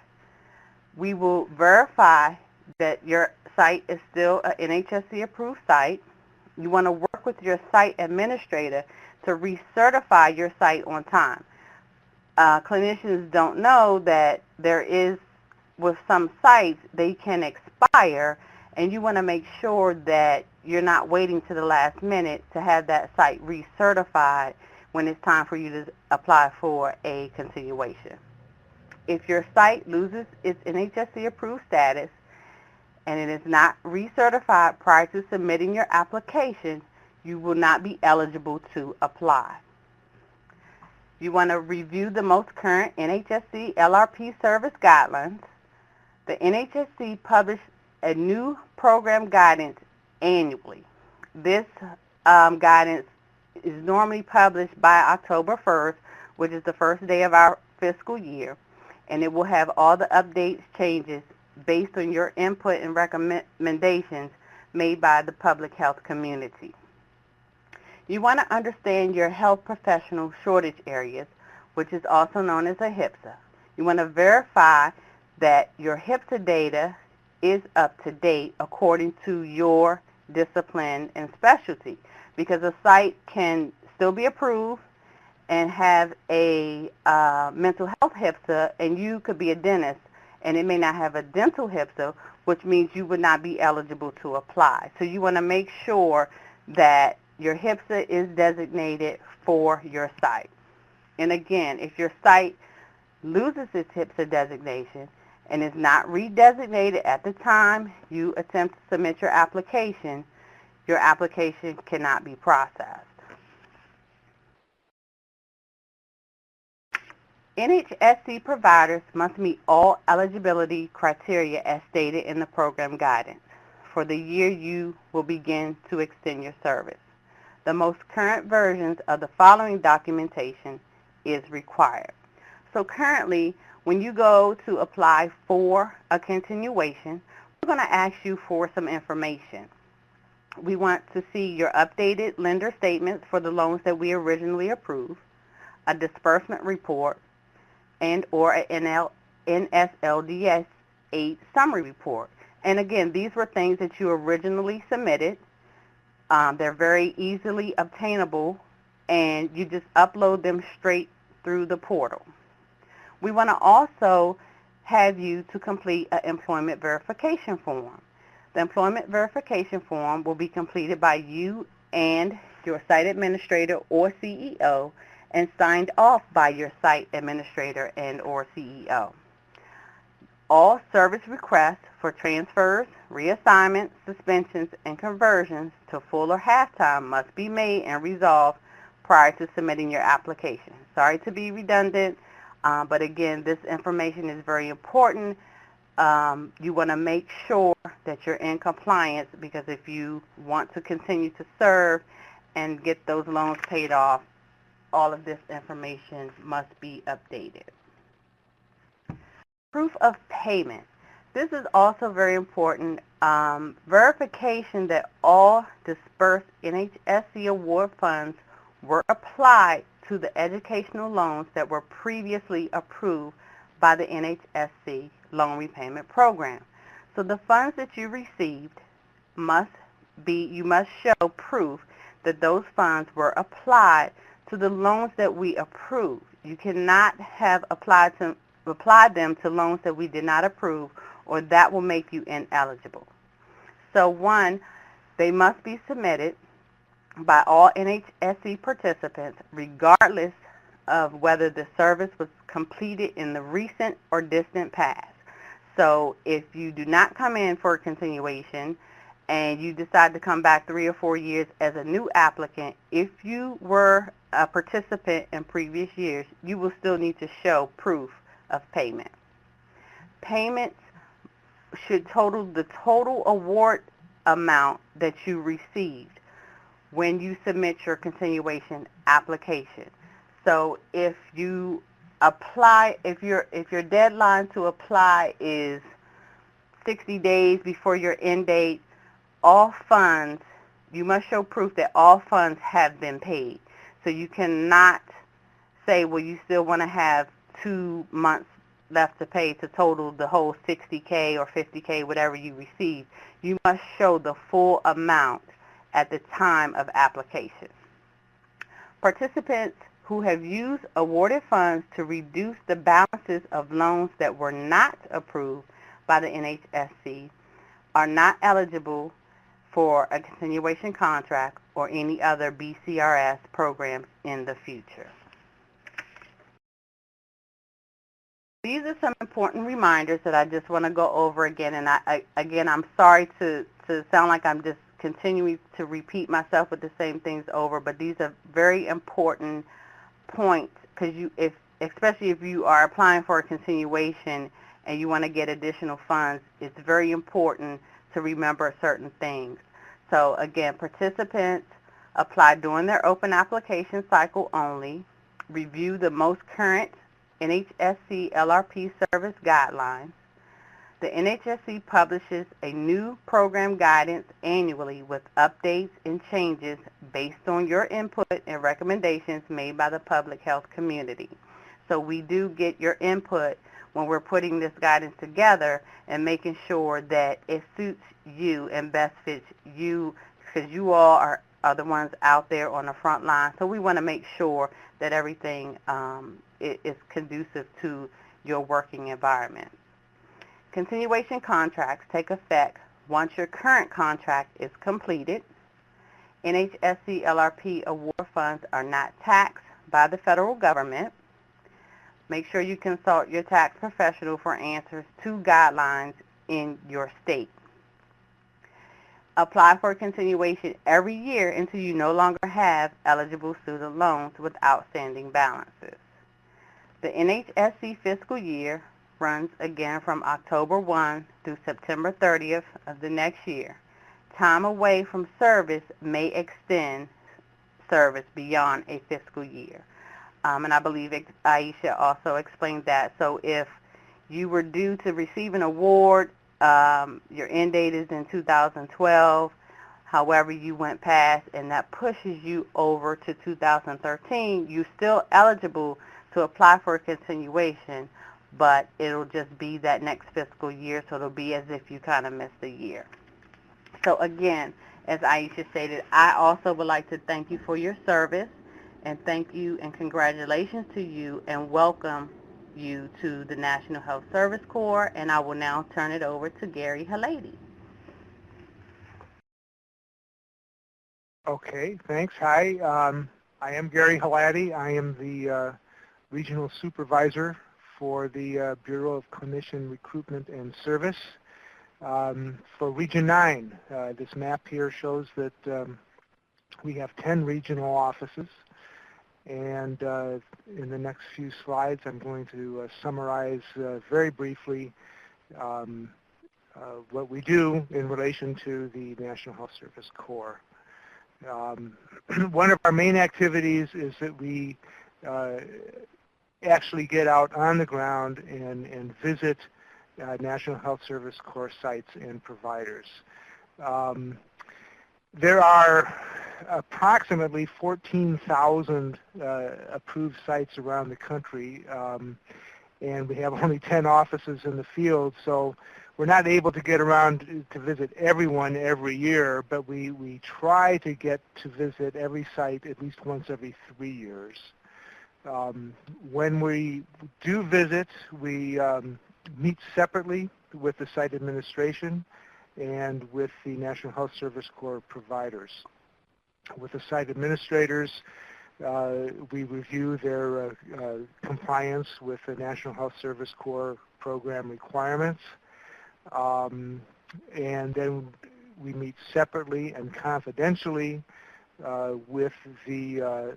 We will verify that your site is still an NHSC approved site. You want to work with your site administrator to recertify your site on time. Clinicians don't know that there is, with some sites, they can expire, and you want to make sure that you're not waiting to the last minute to have that site recertified when it's time for you to apply for a continuation. If your site loses its NHSC approved status and it is not recertified prior to submitting your application, you will not be eligible to apply. You want to review the most current NHSC LRP service guidelines. The NHSC published a new program guidance annually. This guidance is normally published by October 1st, which is the first day of our fiscal year, and it will have all the updates, changes based on your input and recommendations made by the public health community. You want to understand your health professional shortage areas, which is also known as a HPSA. You want to verify that your HPSA data is up to date according to your discipline and specialty, because a site can still be approved and have a mental health HPSA, and you could be a dentist, and it may not have a dental HPSA, which means you would not be eligible to apply. So you want to make sure that your HPSA is designated for your site. And again, if your site loses its HPSA designation and is not redesignated at the time you attempt to submit your application cannot be processed. NHSC providers must meet all eligibility criteria as stated in the program guidance for the year you will begin to extend your service. The most current versions of the following documentation is required. So currently, when you go to apply for a continuation, we're going to ask you for some information. We want to see your updated lender statements for the loans that we originally approved, a disbursement report, and or an NSLDS 8 summary report. And again, these were things that you originally submitted. They're very easily obtainable, and you just upload them straight through the portal. We want to also have you to complete an employment verification form. The employment verification form will be completed by you and your site administrator or CEO and signed off by your site administrator and or CEO. All service requests for transfers, reassignments, suspensions, and conversions to full or half-time must be made and resolved prior to submitting your application. Sorry to be redundant, but again, this information is very important. You want to make sure that you're in compliance, because if you want to continue to serve and get those loans paid off, all of this information must be updated. Proof of payment. This is also very important. Verification that all dispersed NHSC award funds were applied to the educational loans that were previously approved by the NHSC loan repayment program. So the funds that you received you must show proof that those funds were applied to the loans that we approved. You cannot have applied them to loans that we did not approve, or that will make you ineligible. So one, they must be submitted by all NHSC participants, regardless of whether the service was completed in the recent or distant past. So if you do not come in for a continuation and you decide to come back 3 or 4 years as a new applicant, if you were a participant in previous years, you will still need to show proof of payment. Payments should total the total award amount that you received when you submit your continuation application. So if you apply, if your deadline to apply is 60 days before your end date, all funds, you must show proof that all funds have been paid. So you cannot say, well, you still want to have 2 months left to pay to total the whole $60K or $50K, whatever you receive. You must show the full amount at the time of application. Participants who have used awarded funds to reduce the balances of loans that were not approved by the NHSC are not eligible for a continuation contract or any other BCRS programs in the future. These are some important reminders that I just want to go over again, and I'm sorry to sound like I'm just continuing to repeat myself with the same things over, but these are very important points, because especially if you are applying for a continuation and you want to get additional funds, it's very important to remember certain things. So again, participants apply during their open application cycle only, review the most current NHSC LRP service guidelines. The NHSC publishes a new program guidance annually with updates and changes based on your input and recommendations made by the public health community. So we do get your input when we're putting this guidance together and making sure that it suits you and best fits you, because you all are the ones out there on the front line. So we want to make sure that everything is conducive to your working environment. Continuation contracts take effect once your current contract is completed. NHSC LRP award funds are not taxed by the federal government. Make sure you consult your tax professional for answers to guidelines in your state. Apply for continuation every year until you no longer have eligible student loans with outstanding balances. The NHSC fiscal year runs again from October 1 through September 30th of the next year. Time away from service may extend service beyond a fiscal year. And I believe Aisha also explained that. So if you were due to receive an award, your end date is in 2012, however you went past, and that pushes you over to 2013, you're still eligible to apply for a continuation, but it'll just be that next fiscal year, so it'll be as if you kind of missed a year. So again, as Aisha stated, I also would like to thank you for your service, and thank you and congratulations to you, and welcome you to the National Health Service Corps, and I will now turn it over to Gary Halady. Okay, thanks. Hi, I am Gary Halady. I am the Regional Supervisor for the Bureau of Clinician Recruitment and Service. For Region 9, this map here shows that we have 10 regional offices, and in the next few slides I'm going to summarize very briefly what we do in relation to the National Health Service Corps. One of our main activities is that we actually get out on the ground and visit National Health Service Corps sites and providers. There are approximately 14,000 approved sites around the country, and we have only 10 offices in the field, so we're not able to get around to visit everyone every year, but we try to get to visit every site at least once every 3 years. When we do visit, we meet separately with the site administration and with the National Health Service Corps providers. With the site administrators, we review their compliance with the National Health Service Corps program requirements, and then we meet separately and confidentially with the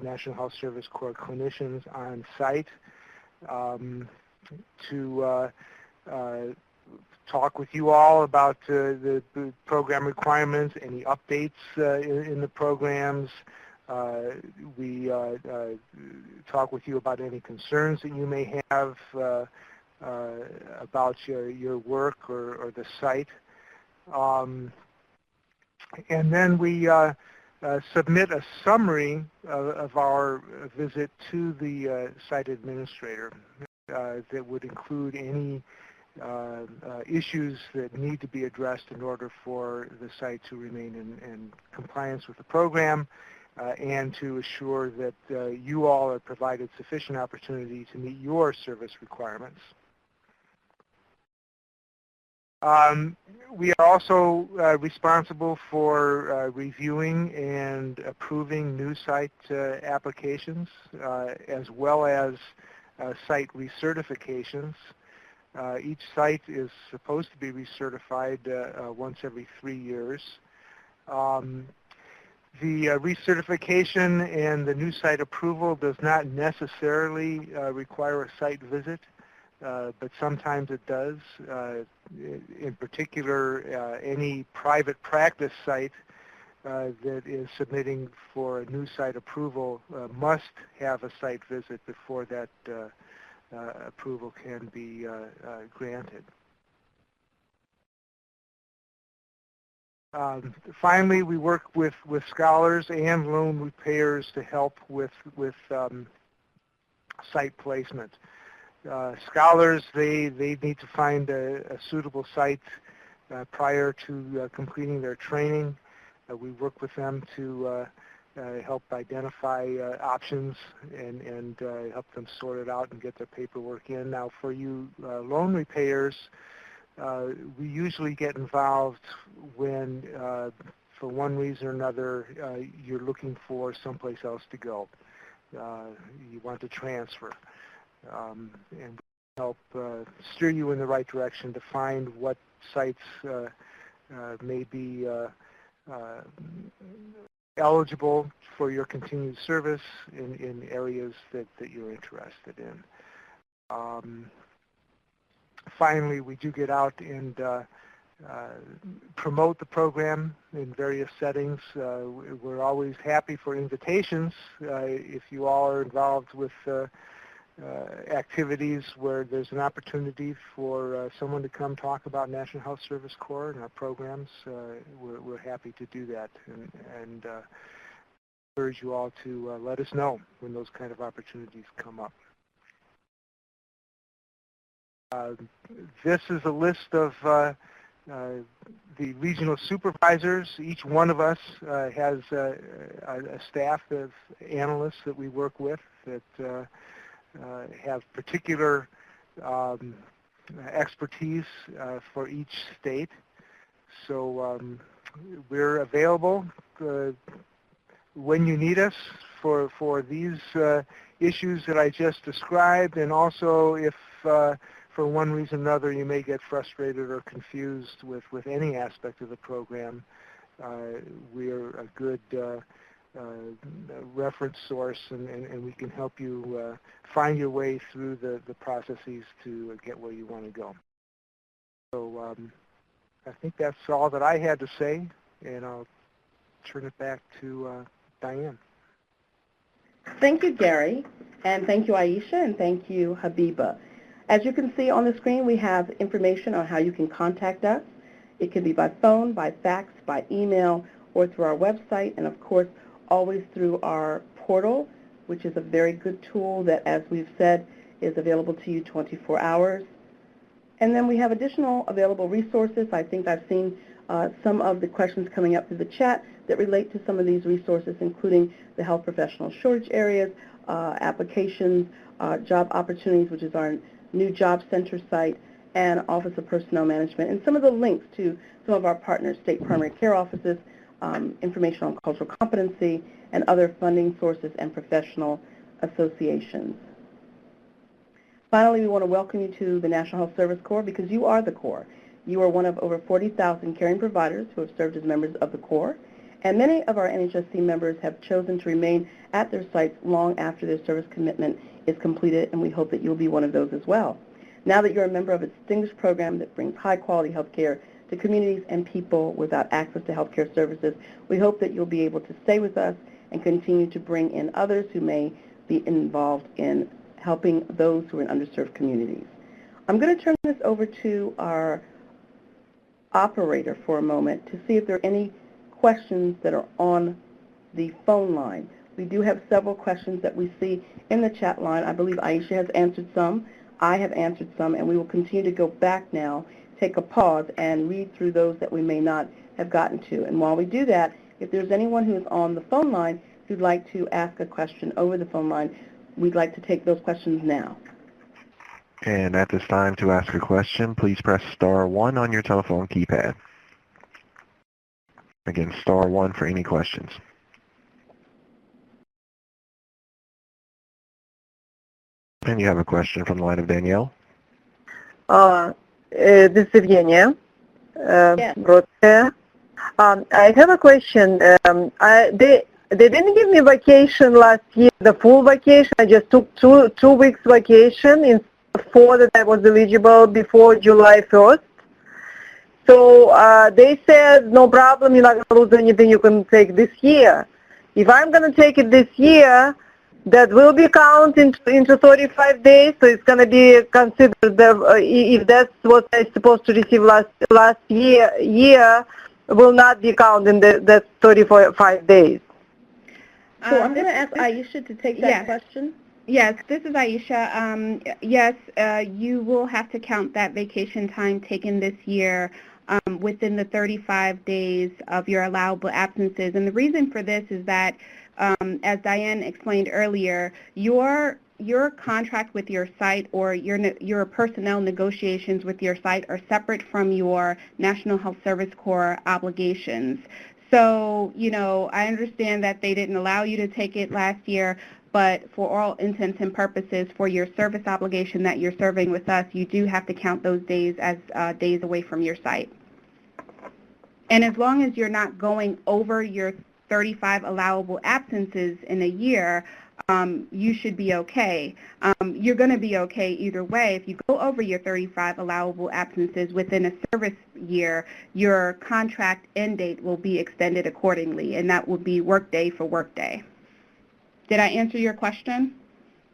National Health Service Corps clinicians on site to talk with you all about the program requirements, any updates in the programs. We talk with you about any concerns that you may have about your work or the site. And then we submit a summary of our visit to the site administrator that would include any issues that need to be addressed in order for the site to remain in compliance with the program and to assure that you all are provided sufficient opportunity to meet your service requirements. We are also responsible for reviewing and approving new site applications as well as site recertifications. Each site is supposed to be recertified once every 3 years. The recertification and the new site approval does not necessarily require a site visit. but sometimes it does. In particular, any private practice site that is submitting for a new site approval must have a site visit before that approval can be granted. Finally, we work with scholars and loan repayers to help with site placement. Scholars, they need to find a suitable site prior to completing their training. We work with them to help identify options and help them sort it out and get their paperwork in. Now, for you loan repayers, we usually get involved when, for one reason or another, you're looking for someplace else to go. You want to transfer. And we help steer you in the right direction to find what sites may be eligible for your continued service in areas that you're interested in. Finally, we do get out and promote the program in various settings. We're always happy for invitations if you all are involved with activities where there's an opportunity for someone to come talk about National Health Service Corps and our programs. We're happy to do that and encourage you all to let us know when those kind of opportunities come up. This is a list of the regional supervisors. Each one of us has a staff of analysts that we work with that have particular expertise for each state. So we're available when you need us for these issues that I just described, and also if for one reason or another you may get frustrated or confused with any aspect of the program, we're a good reference source, and we can help you find your way through the processes to get where you want to go. So I think that's all that I had to say, and I'll turn it back to Diane. Thank you, Gary, and thank you, Aisha, and thank you, Habiba. As you can see on the screen, we have information on how you can contact us. It can be by phone, by fax, by email, or through our website, and of course, always through our portal, which is a very good tool that, as we've said, is available to you 24 hours. And then we have additional available resources. I think I've seen some of the questions coming up through the chat that relate to some of these resources, including the health professional shortage areas, applications, job opportunities, which is our new job center site, and Office of Personnel Management, and some of the links to some of our partner state primary care offices, information on cultural competency, and other funding sources and professional associations. Finally, we want to welcome you to the National Health Service Corps, because you are the Corps. You are one of over 40,000 caring providers who have served as members of the Corps, and many of our NHSC members have chosen to remain at their sites long after their service commitment is completed, and we hope that you'll be one of those as well. Now that you're a member of a distinguished program that brings high-quality health care to communities and people without access to health care services, we hope that you'll be able to stay with us and continue to bring in others who may be involved in helping those who are in underserved communities. I'm going to turn this over to our operator for a moment to see if there are any questions that are on the phone line. We do have several questions that we see in the chat line. I believe Aisha has answered some. I have answered some, and we will continue to go back now, take a pause, and read through those that we may not have gotten to. And while we do that, if there's anyone who is on the phone line who'd like to ask a question over the phone line, we'd like to take those questions now. And at this time, to ask a question, please press star 1 on your telephone keypad. Again, star 1 for any questions. And you have a question from the line of Danielle. This is Evgenia. Yes. I have a question. They didn't give me vacation last year, the full vacation. I just took two weeks vacation before that I was eligible before July 1st. So they said, no problem, you're not going to lose anything, you can take this year. If I'm going to take it this year, that will be counted into 35 days, so it's going to be considered, if that's what I'm supposed to receive last year will not be counted in that 35 days. So I'm going to ask Aisha to take that question. Yes, this is Aisha. Yes, you will have to count that vacation time taken this year within the 35 days of your allowable absences. And the reason for this is that, as Diane explained earlier, your contract with your site or your personnel negotiations with your site are separate from your National Health Service Corps obligations. So, you know, I understand that they didn't allow you to take it last year, but for all intents and purposes, for your service obligation that you're serving with us, you do have to count those days as days away from your site. And as long as you're not going over your 35 allowable absences in a year, you should be okay. You're going to be okay either way. If you go over your 35 allowable absences within a service year, your contract end date will be extended accordingly, and that will be workday for workday. Did I answer your question?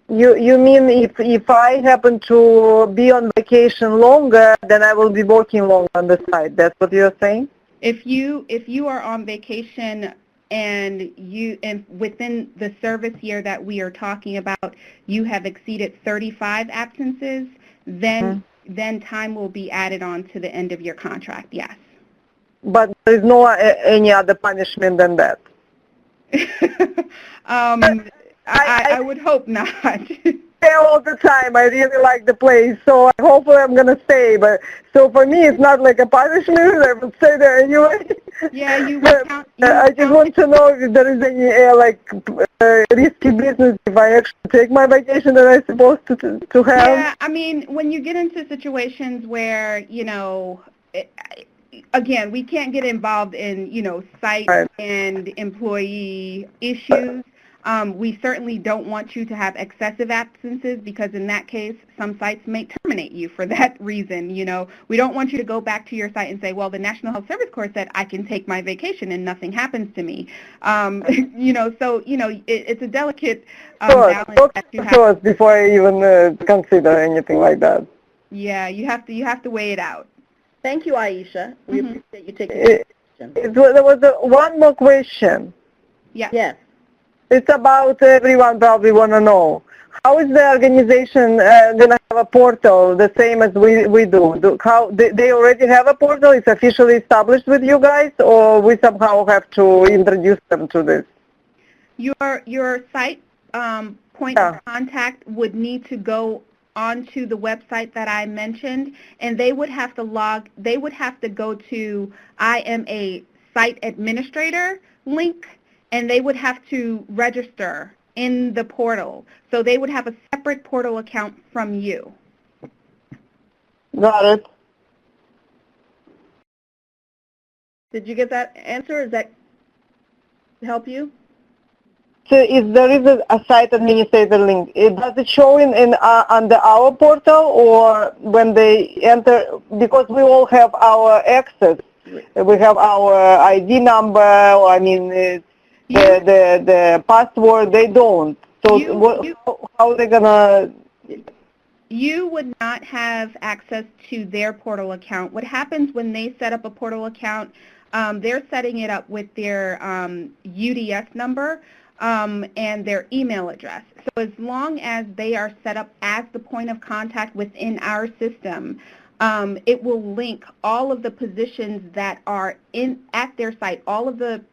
You mean if I happen to be on vacation longer, then I will be working longer on the site? That's what you're saying? If you are on vacation and within the service year that we are talking about, you have exceeded 35 absences, then time will be added on to the end of your contract. Yes. But there is no any other punishment than that. I would hope not. Stay all the time. I really like the place, so hopefully I'm gonna stay. But so for me, it's not like a punishment. I will stay there anyway. Yeah, you will count. I just want to know if there is any risky business if I actually take my vacation that I'm supposed to have. Yeah, I mean, when you get into situations where again, we can't get involved in site and employee issues. We certainly don't want you to have excessive absences because in that case, some sites may terminate you for that reason. We don't want you to go back to your site and say, well, the National Health Service Corps said I can take my vacation and nothing happens to me. It's a delicate balance that you have to before I even consider anything like that. Yeah, you have to weigh it out. Thank you, Aisha. We appreciate you taking the question. There was one more question. Yeah. Yes. It's about everyone probably want to know. How is the organization going to have a portal the same as we do? How they already have a portal? It's officially established with you guys, or we somehow have to introduce them to this? Your site point of contact would need to go onto the website that I mentioned, and they would have to go to I am a site administrator link, and they would have to register in the portal. So they would have a separate portal account from you. Got it. Did you get that answer? Does that help you? So if there is a site administrator link, does it show in under our portal, or when they enter, because we all have our access, we have our ID number, or I mean the password, they don't. So how are they gonna? You would not have access to their portal account. What happens when they set up a portal account, they're setting it up with their UDS number and their email address. So as long as they are set up as the point of contact within our system, it will link all of the positions that are at their site, all of the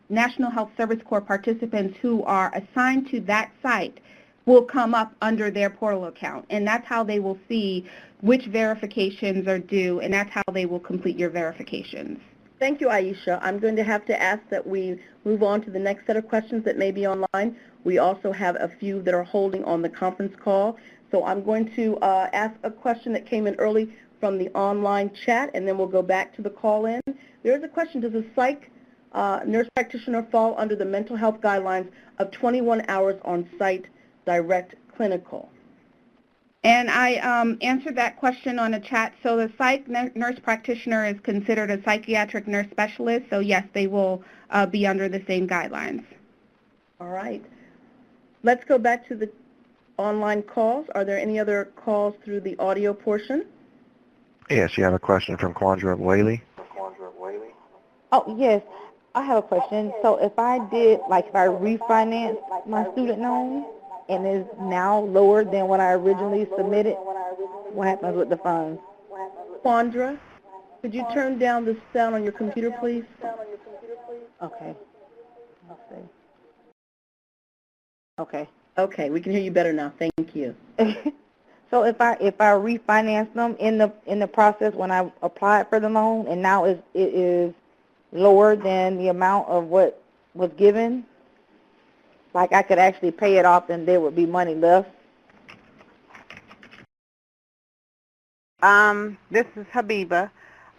National Health Service Corps participants who are assigned to that site will come up under their portal account, and that's how they will see which verifications are due, and that's how they will complete your verifications. Thank you, Aisha. I'm going to have to ask that we move on to the next set of questions that may be online. We also have a few that are holding on the conference call. So I'm going to ask a question that came in early from the online chat, and then we'll go back to the call-in. There is a question: does a psych nurse practitioner fall under the mental health guidelines of 21 hours on-site direct clinical? And I answered that question on a chat. So the psych nurse practitioner is considered a psychiatric nurse specialist. So yes, they will be under the same guidelines. All right. Let's go back to the online calls. Are there any other calls through the audio portion? Yes, you have a question from Quandra Whaley. Oh, yes. I have a question. So if I did, like if I refinance my student loan and is now lower than what I originally submitted, what happens with the funds? Quandra, could you turn down the sound on your computer, please? Okay. Let's see. Okay. Okay, we can hear you better now. Thank you. So if I refinance them in the process when I applied for the loan and now it is lower than the amount of what was given, like I could actually pay it off and there would be money left? This is Habiba.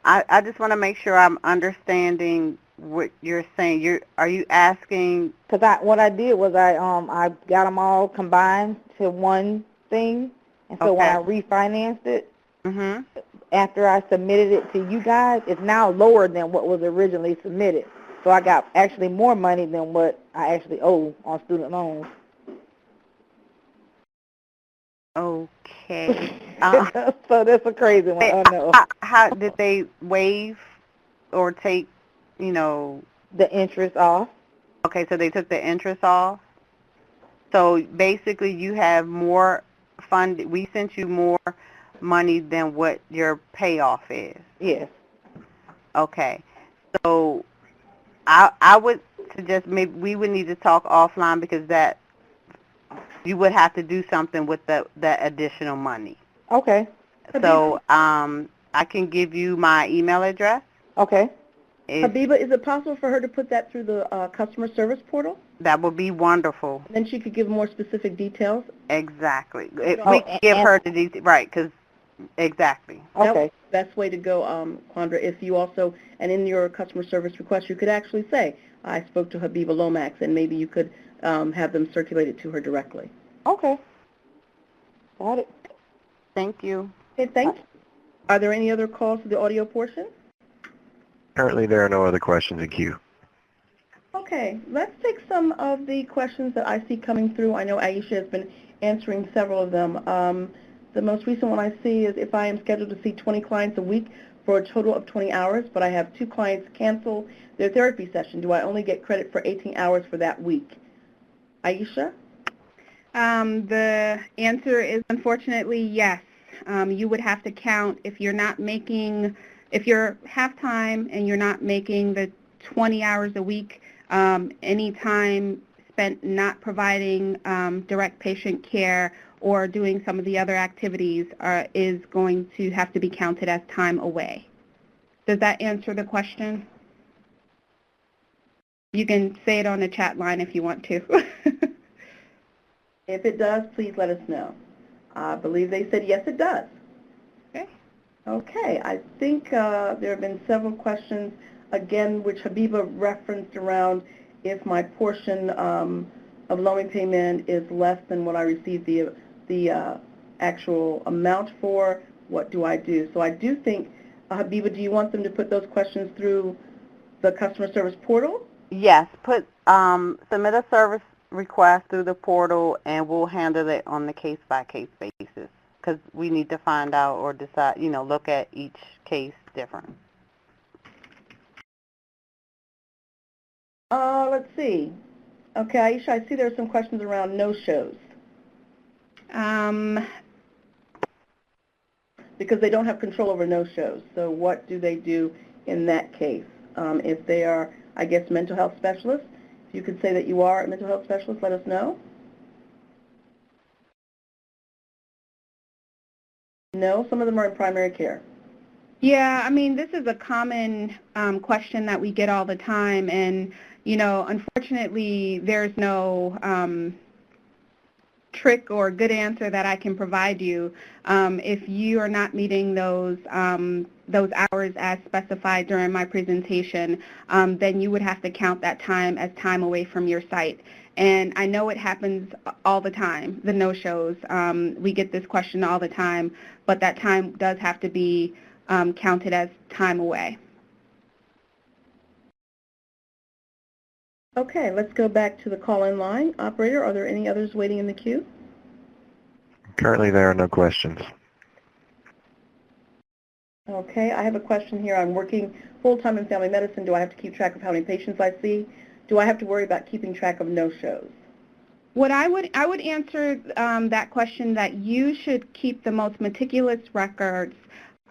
I just want to make sure I'm understanding what you're saying. Are you asking? Because what I did was I got them all combined to one thing, and so when I refinanced it, after I submitted it to you guys, it's now lower than what was originally submitted. So I got actually more money than what I actually owe on student loans. Okay. So that's a crazy one. Oh no. How did they waive or take, the interest off? Okay, so they took the interest off. So basically, you have more fund. We sent you more money than what your payoff is. Yes. Okay. So I would suggest maybe we would need to talk offline because that you would have to do something with that additional money. Okay. So I can give you my email address. Okay. Habiba, is it possible for her to put that through the customer service portal? That would be wonderful. Then she could give more specific details. Exactly. If we could give her the details, right, because exactly. Okay. That's the best way to go, Quandra. If you also, and in your customer service request, you could actually say, I spoke to Habiba Lomax, and maybe you could have them circulate it to her directly. Okay. Got it. Thank you. Okay, thanks. Are there any other calls to the audio portion? Currently, there are no other questions in queue. Okay, let's take some of the questions that I see coming through. I know Aisha has been answering several of them. The most recent one I see is if I am scheduled to see 20 clients a week for a total of 20 hours, but I have 2 clients cancel their therapy session, do I only get credit for 18 hours for that week? Aisha? The answer is unfortunately yes. You would have to count if you're half-time and you're not making the 20 hours a week, any time spent not providing direct patient care or doing some of the other activities is going to have to be counted as time away. Does that answer the question? You can say it on the chat line if you want to. If it does, please let us know. I believe they said yes, it does. Okay. Okay, I think there have been several questions, again, which Habiba referenced around if my portion of loan repayment is less than what I received the actual amount for, what do I do? So I do think, Habiba, do you want them to put those questions through the customer service portal? Yes, submit a service request through the portal and we'll handle it on the case-by-case basis because we need to find out or decide, look at each case different. Let's see. Okay, Aisha, I see there are some questions around no-shows. Because they don't have control over no-shows. So what do they do in that case? If they are, I guess, mental health specialists, if you could say that you are a mental health specialist, let us know. No, some of them are in primary care. Yeah, I mean, this is a common question that we get all the time, and, unfortunately, there's no trick or good answer that I can provide you. If you are not meeting those hours as specified during my presentation, then you would have to count that time as time away from your site. And I know it happens all the time, the no-shows. We get this question all the time, but that time does have to be counted as time away. Okay, let's go back to the call-in line. Operator, are there any others waiting in the queue? Currently, there are no questions. Okay, I have a question here. I'm working full-time in family medicine. Do I have to keep track of how many patients I see? Do I have to worry about keeping track of no-shows? What I would answer that question that you should keep the most meticulous records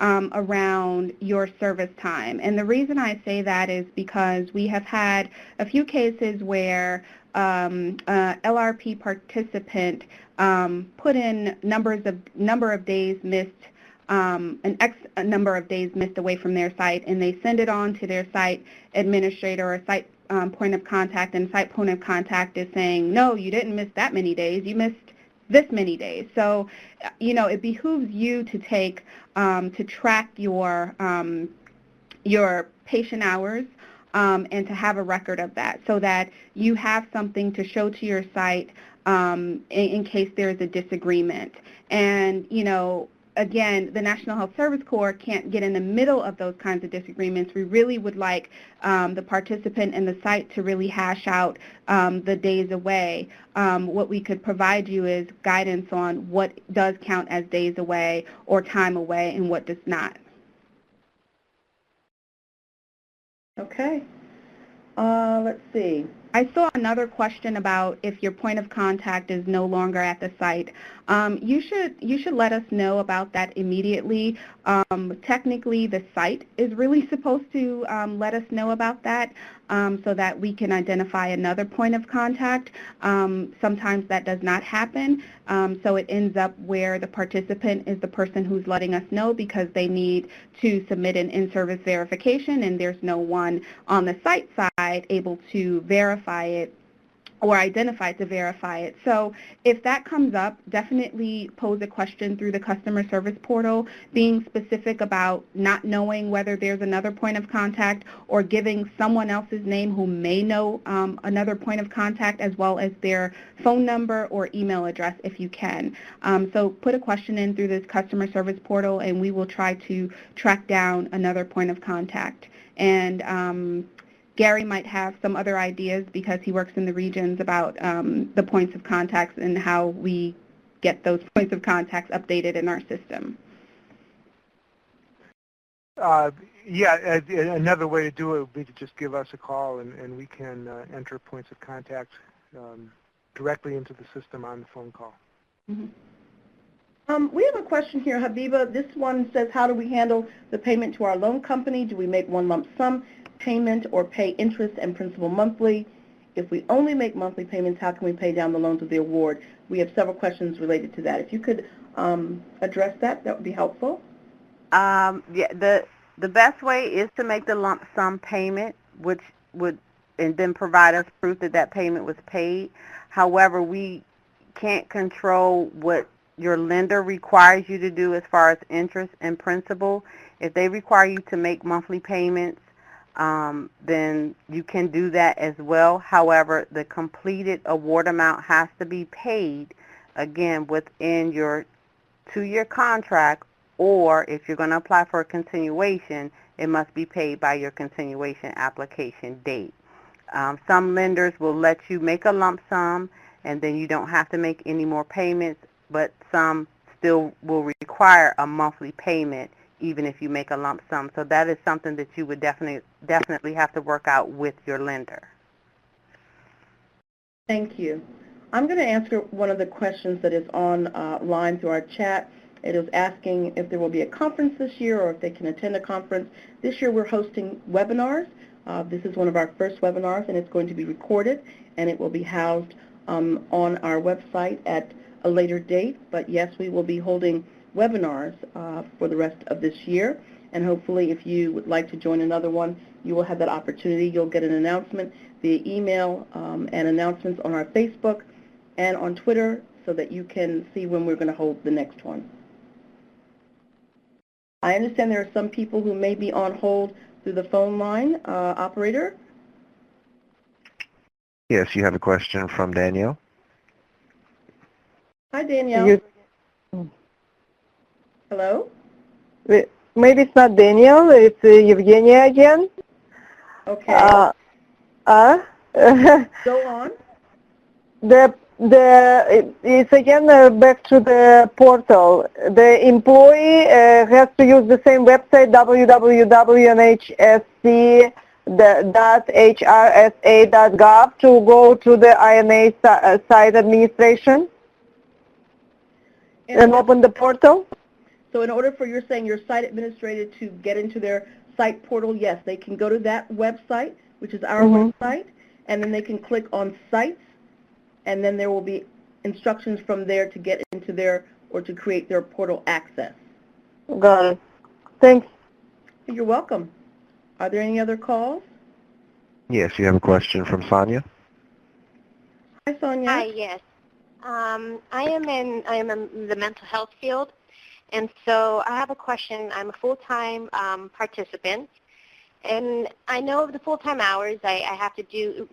around your service time. And the reason I say that is because we have had a few cases where LRP participant put in number of days missed, a number of days missed away from their site, and they send it on to their site administrator or site point of contact, and site point of contact is saying, no, you didn't miss that many days, you missed this many days. So, it behooves you to take, to track your patient hours and to have a record of that so that you have something to show to your site in case there is a disagreement. And, again, the National Health Service Corps can't get in the middle of those kinds of disagreements. We really would like the participant and the site to really hash out the days away. What we could provide you is guidance on what does count as days away or time away and what does not. Okay. Let's see. I saw another question about if your point of contact is no longer at the site. You should let us know about that immediately. Technically, the site is really supposed to let us know about that so that we can identify another point of contact. Sometimes that does not happen, so it ends up where the participant is the person who's letting us know because they need to submit an in-service verification, and there's no one on the site side able to verify it or identify to verify it. So if that comes up, definitely pose a question through the customer service portal, being specific about not knowing whether there's another point of contact or giving someone else's name who may know another point of contact, as well as their phone number or email address if you can. So put a question in through this customer service portal, and we will try to track down another point of contact. And Gary might have some other ideas because he works in the regions about the points of contacts and how we get those points of contacts updated in our system. Yeah, another way to do it would be to just give us a call and we can enter points of contact directly into the system on the phone call. Mm-hmm. We have a question here, Habiba. This one says, how do we handle the payment to our loan company? Do we make one lump sum payment or pay interest and principal monthly? If we only make monthly payments, how can we pay down the loans of the award? We have several questions related to that. If you could address that, that would be helpful. Yeah, the best way is to make the lump sum payment, which would and then provide us proof that that payment was paid. However, we can't control what your lender requires you to do as far as interest and principal. If they require you to make monthly payments, then you can do that as well. However, the completed award amount has to be paid, again, within your 2-year contract, or if you're going to apply for a continuation, it must be paid by your continuation application date. Some lenders will let you make a lump sum, and then you don't have to make any more payments, but some still will require a monthly payment even if you make a lump sum. So that is something that you would definitely have to work out with your lender. Thank you. I'm going to answer one of the questions that is online through our chat. It is asking if there will be a conference this year or if they can attend a conference. This year we're hosting webinars. This is one of our first webinars, and it's going to be recorded, and it will be housed on our website at a later date. But yes, we will be holding webinars for the rest of this year, and hopefully if you would like to join another one, you will have that opportunity. You'll get an announcement via email and announcements on our Facebook and on Twitter so that you can see when we're going to hold the next one. I understand there are some people who may be on hold through the phone line. Operator? Yes, you have a question from Danielle. Hi, Danielle. Hello? Maybe it's not Daniel, it's Evgenia again. Okay. Go on. It's again back to the portal. The employee has to use the same website, www.nhsc.hrsa.gov, to go to the INA site administration and open the portal. So in order for you're saying your site administrator to get into their site portal, yes, they can go to that website, which is our website, and then they can click on sites, and then there will be instructions from there to get into their or to create their portal access. Got it. Thanks. You're welcome. Are there any other calls? Yes, you have a question from Sonia. Hi, Sonia. Hi, yes. I am in the mental health field, and so I have a question. I'm a full-time participant, and I know of the full-time hours. I have to see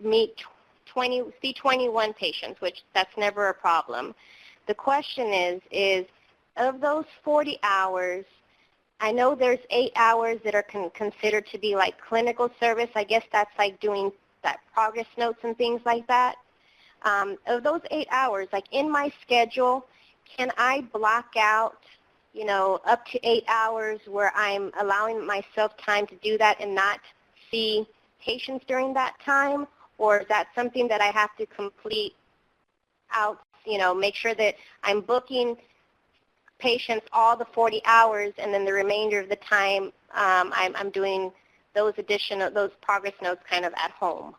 21 patients, which that's never a problem. The question is of those 40 hours, I know there's 8 hours that are considered to be like clinical service. I guess that's like doing that progress notes and things like that. Of those 8 hours, like in my schedule, can I block out, up to 8 hours where I'm allowing myself time to do that and not see patients during that time? Or is that something that I have to complete out, make sure that I'm booking patients all the 40 hours, and then the remainder of the time I'm doing those progress notes kind of at home?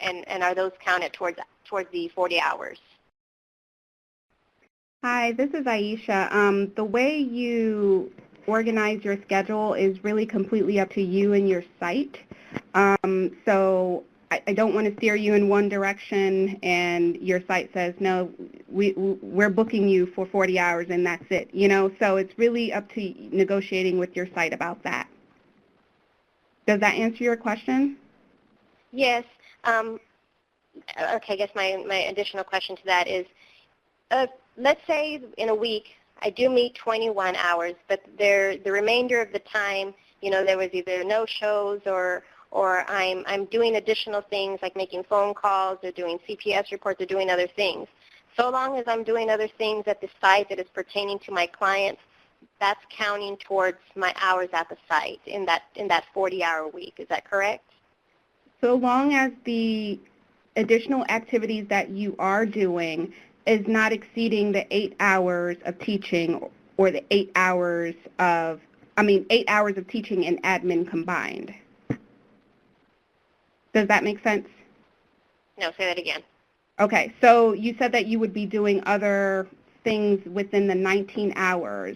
And are those counted towards the 40 hours? Hi, this is Aisha. The way you organize your schedule is really completely up to you and your site. So I don't want to steer you in one direction and your site says, no, we're booking you for 40 hours and that's it. So it's really up to negotiating with your site about that. Does that answer your question? Yes. Okay, I guess my additional question to that is, let's say in a week I do meet 21 hours, but the remainder of the time, there was either no shows or I'm doing additional things like making phone calls or doing CPS reports or doing other things. So long as I'm doing other things at the site that is pertaining to my clients, that's counting towards my hours at the site in that 40-hour week. Is that correct? So long as the additional activities that you are doing is not exceeding the 8 hours of teaching or the 8 hours of teaching and admin combined. Does that make sense? No, say that again. Okay, so you said that you would be doing other things within the 19 hours,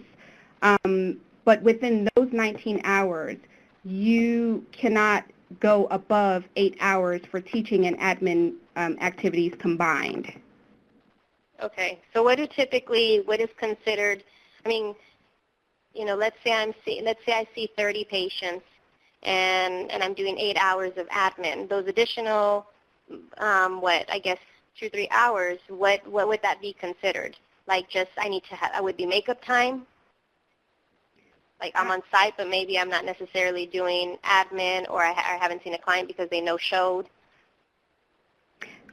but within those 19 hours, you cannot go above 8 hours for teaching and admin activities combined. Okay, so what is considered, let's say I see 30 patients and I'm doing 8 hours of admin. Those additional, 2-3 hours, what would that be considered? Like just I would be makeup time? Like I'm on site, but maybe I'm not necessarily doing admin, or I haven't seen a client because they no-showed.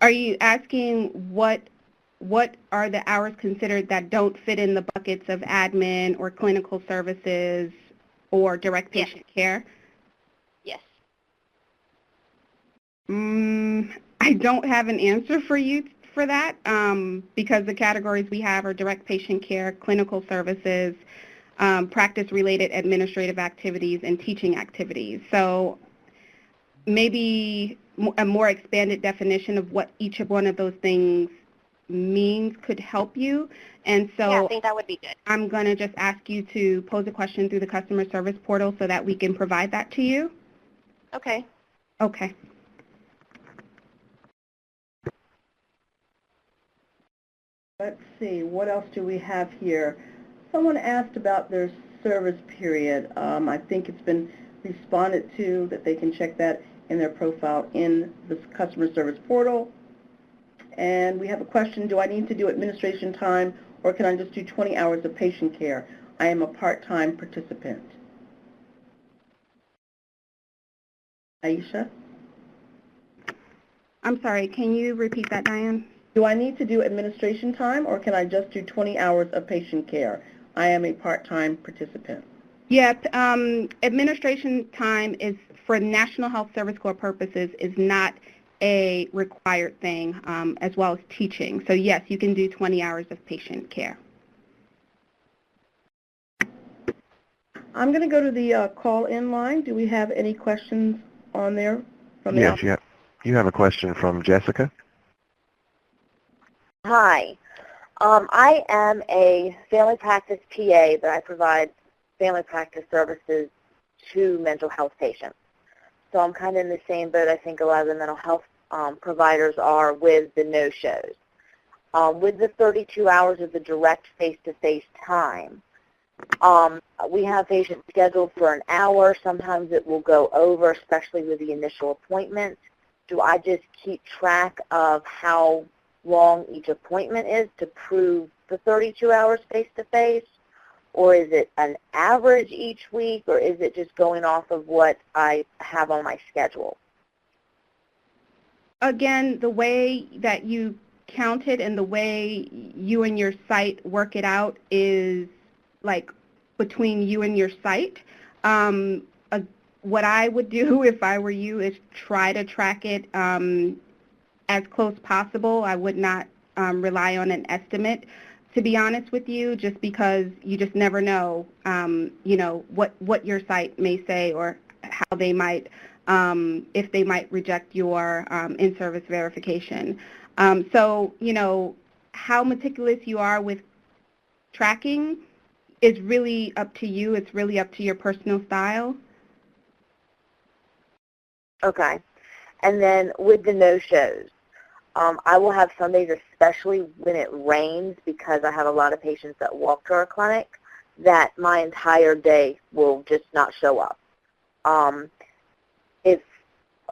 Are you asking what are the hours considered that don't fit in the buckets of admin or clinical services or direct patient care? Yes. I don't have an answer for you for that because the categories we have are direct patient care, clinical services, practice-related administrative activities, and teaching activities. So maybe a more expanded definition of what each of one of those things means could help you. And so yeah, I think that would be good. I'm going to just ask you to pose a question through the customer service portal so that we can provide that to you. Okay. Okay. Let's see, what else do we have here? Someone asked about their service period. I think it's been responded to, that they can check that in their profile in the customer service portal. And we have a question, do I need to do administration time or can I just do 20 hours of patient care? I am a part-time participant. Aisha? I'm sorry, can you repeat that, Diane? Do I need to do administration time or can I just do 20 hours of patient care? I am a part-time participant. Yep, administration time is, for National Health Service Corps purposes, is not a required thing, as well as teaching. So yes, you can do 20 hours of patient care. I'm going to go to the call-in line. Do we have any questions on there from the Yes, you have a question from Jessica. Hi. I am a family practice PA, but I provide family practice services to mental health patients. So I'm kind of in the same boat I think a lot of the mental health providers are with the no-shows. With the 32 hours of the direct face-to-face time, we have patients scheduled for an hour. Sometimes it will go over, especially with the initial appointment. Do I just keep track of how long each appointment is to prove the 32 hours face-to-face? Or is it an average each week, or is it just going off of what I have on my schedule? Again, the way that you count it and the way you and your site work it out is like between you and your site. What I would do if I were you is try to track it as close possible. I would not rely on an estimate, to be honest with you, just because you just never know, you know, what your site may say or how they might, if they might reject your in-service verification. So, you know, how meticulous you are with tracking is really up to you. It's really up to your personal style. Okay. And then with the no-shows, I will have Sundays, especially when it rains, because I have a lot of patients that walk to our clinic, that my entire day will just not show up. I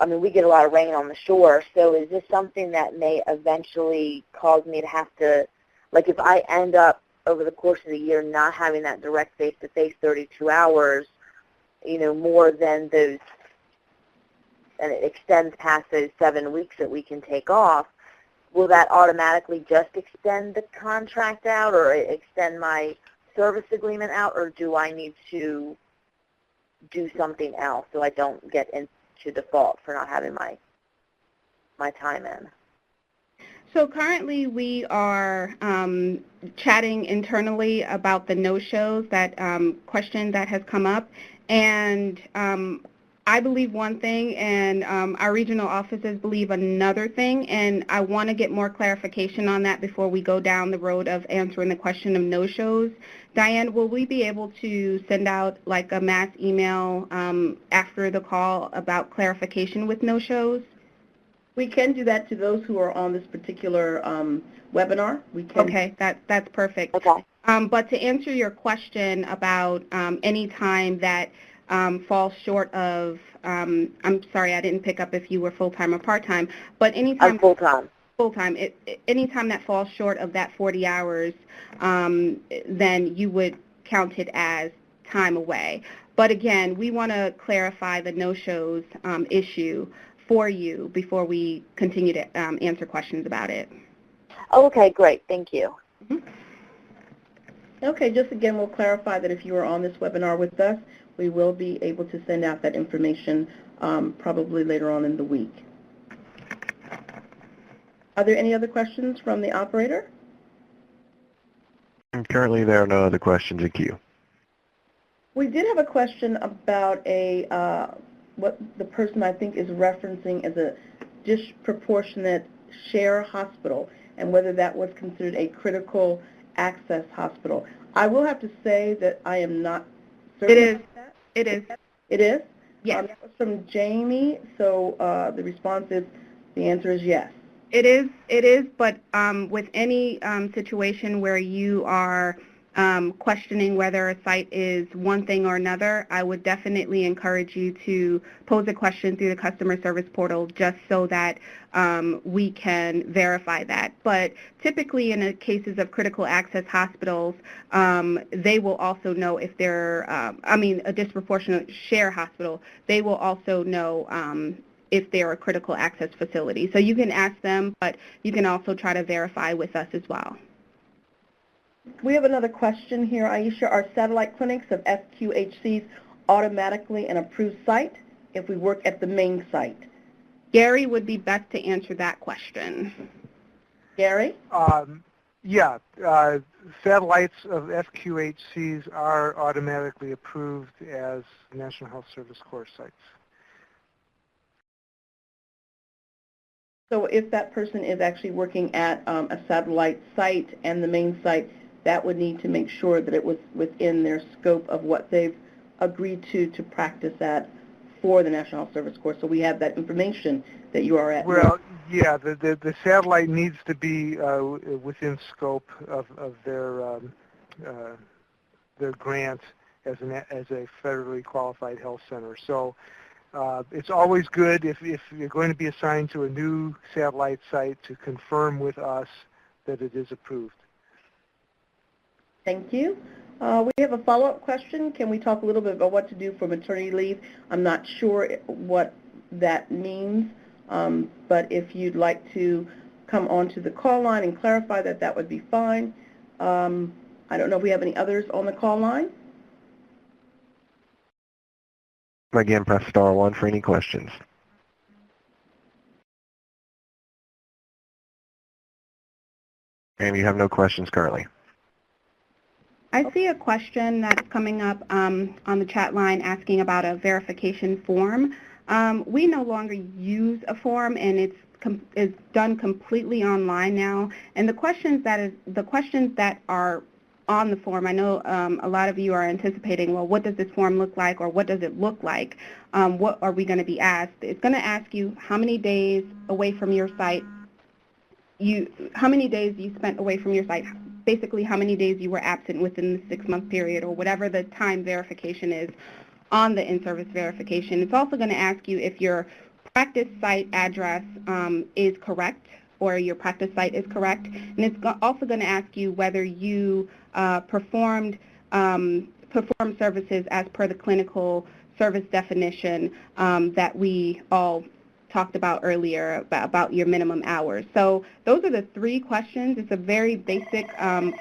mean, we get a lot of rain on the shore, so is this something that may eventually cause me to have to, like if I end up over the course of the year not having that direct face-to-face 32 hours, you know, more than those, and it extends past those 7 weeks that we can take off, will that automatically just extend the contract out or extend my service agreement out, or do I need to do something else so I don't get into default for not having my time in? So currently we are chatting internally about the no-shows, that question that has come up, and I believe one thing, and our regional offices believe another thing, and I want to get more clarification on that before we go down the road of answering the question of no-shows. Diane, will we be able to send out like a mass email after the call about clarification with no-shows? We can do that to those who are on this particular webinar. We can. Okay, that's perfect. Okay. But to answer your question about any time that falls short of, I'm sorry, I didn't pick up if you were full-time or part-time, but anytime I'm full-time. Full-time, anytime that falls short of that 40 hours, then you would count it as time away. But again, we want to clarify the no-shows issue for you before we continue to answer questions about it. Okay, great. Thank you. Mm-hmm. Okay, just again, we'll clarify that if you are on this webinar with us, we will be able to send out that information probably later on in the week. Are there any other questions from the operator? And currently, there are no other questions in queue. We did have a question about what the person I think is referencing as a disproportionate share hospital and whether that was considered a critical access hospital. I will have to say that I am not certain. It is. It is. It is? Yes. That was from Jamie, so the response is, the answer is yes. It is, but with any situation where you are questioning whether a site is one thing or another, I would definitely encourage you to pose a question through the customer service portal just so that we can verify that. But typically in the cases of critical access hospitals, they will also know if they're, a disproportionate share hospital, they will also know if they're a critical access facility. So you can ask them, but you can also try to verify with us as well. We have another question here, Aisha. Are satellite clinics of FQHCs automatically an approved site if we work at the main site? Gary would be best to answer that question. Gary? Yeah, satellites of FQHCs are automatically approved as National Health Service Corps sites. So if that person is actually working at a satellite site and the main site, that would need to make sure that it was within their scope of what they've agreed to practice at for the National Health Service Corps. So we have that information that you are at. Well, yeah, the satellite needs to be within scope of their grant as a federally qualified health center. So it's always good if you're going to be assigned to a new satellite site to confirm with us that it is approved. Thank you. We have a follow-up question. Can we talk a little bit about what to do for maternity leave? I'm not sure what that means, but if you'd like to come onto the call line and clarify that, that would be fine. I don't know if we have any others on the call line. Again, press *1 for any questions. And you have no questions currently. I see a question that's coming up on the chat line asking about a verification form. We no longer use a form, and it's done completely online now. And the questions that are on the form, I know a lot of you are anticipating, well, what does this form look like, or what does it look like? What are we going to be asked? It's going to ask you how many days away from your site how many days you spent away from your site, basically how many days you were absent within the 6-month period, or whatever the time verification is on the in-service verification. It's also going to ask you if your practice site address is correct, or your practice site is correct. And it's also going to ask you whether you performed services as per the clinical service definition that we all talked about earlier about your minimum hours. So those are the 3 questions. It's a very basic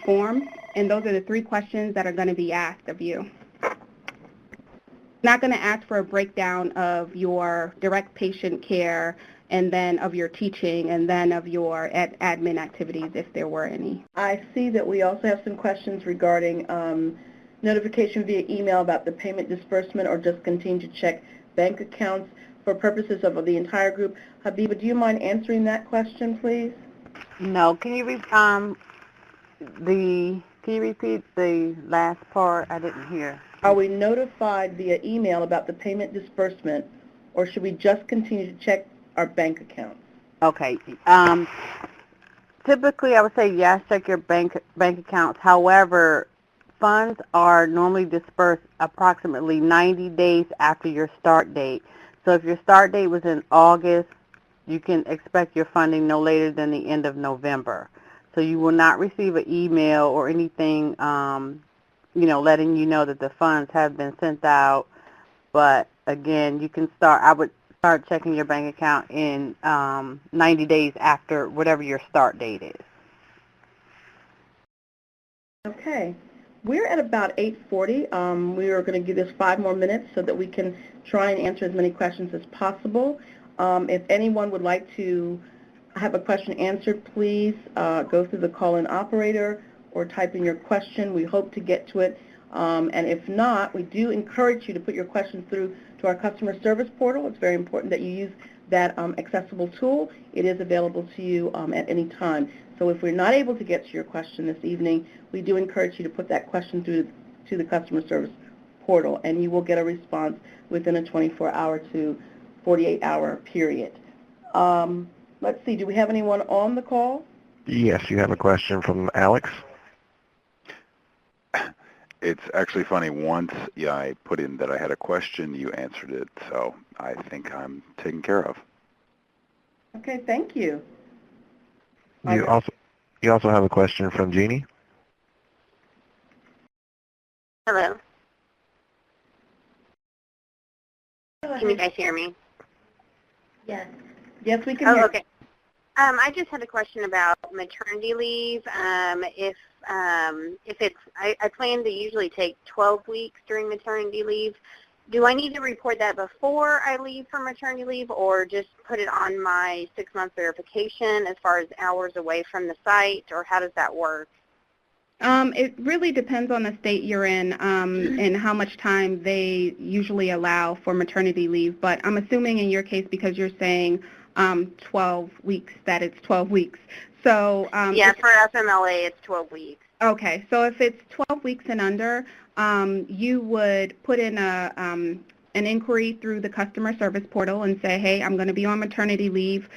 form, and those are the 3 questions that are going to be asked of you. It's not going to ask for a breakdown of your direct patient care, and then of your teaching, and then of your admin activities if there were any. I see that we also have some questions regarding notification via email about the payment disbursement, or just continue to check bank accounts for purposes of the entire group. Habiba, do you mind answering that question, please? No. Can you repeat the last part? I didn't hear. Are we notified via email about the payment disbursement, or should we just continue to check our bank accounts? Okay. Typically, I would say yes, check your bank accounts. However, funds are normally dispersed approximately 90 days after your start date. So if your start date was in August, you can expect your funding no later than the end of November. So you will not receive an email or anything, letting you know that the funds have been sent out. But again, I would start checking your bank account in 90 days after whatever your start date is. Okay. We're at about 8:40. We are going to give this 5 more minutes so that we can try and answer as many questions as possible. If anyone would like to have a question answered, please go through the call-in operator or type in your question. We hope to get to it. And if not, we do encourage you to put your questions through to our customer service portal. It's very important that you use that accessible tool. It is available to you at any time. So if we're not able to get to your question this evening, we do encourage you to put that question through to the customer service portal, and you will get a response within a 24-hour to 48-hour period. Let's see, do we have anyone on the call? Yes, you have a question from Alex. It's actually funny. Once I put in that I had a question, you answered it, so I think I'm taken care of. Okay, thank you. You also have a question from Jeannie. Hello. Can you guys hear me? Yes. Yes, we can hear. Okay. I just had a question about maternity leave. If it's, I plan to usually take 12 weeks during maternity leave. Do I need to report that before I leave for maternity leave, or just put it on my 6-month verification as far as hours away from the site, or how does that work? It really depends on the state you're in and how much time they usually allow for maternity leave. But I'm assuming in your case, because you're saying 12 weeks, that it's 12 weeks. So yeah, for FMLA, it's 12 weeks. Okay, so if it's 12 weeks and under, you would put in an inquiry through the customer service portal and say, hey, I'm going to be on maternity leave,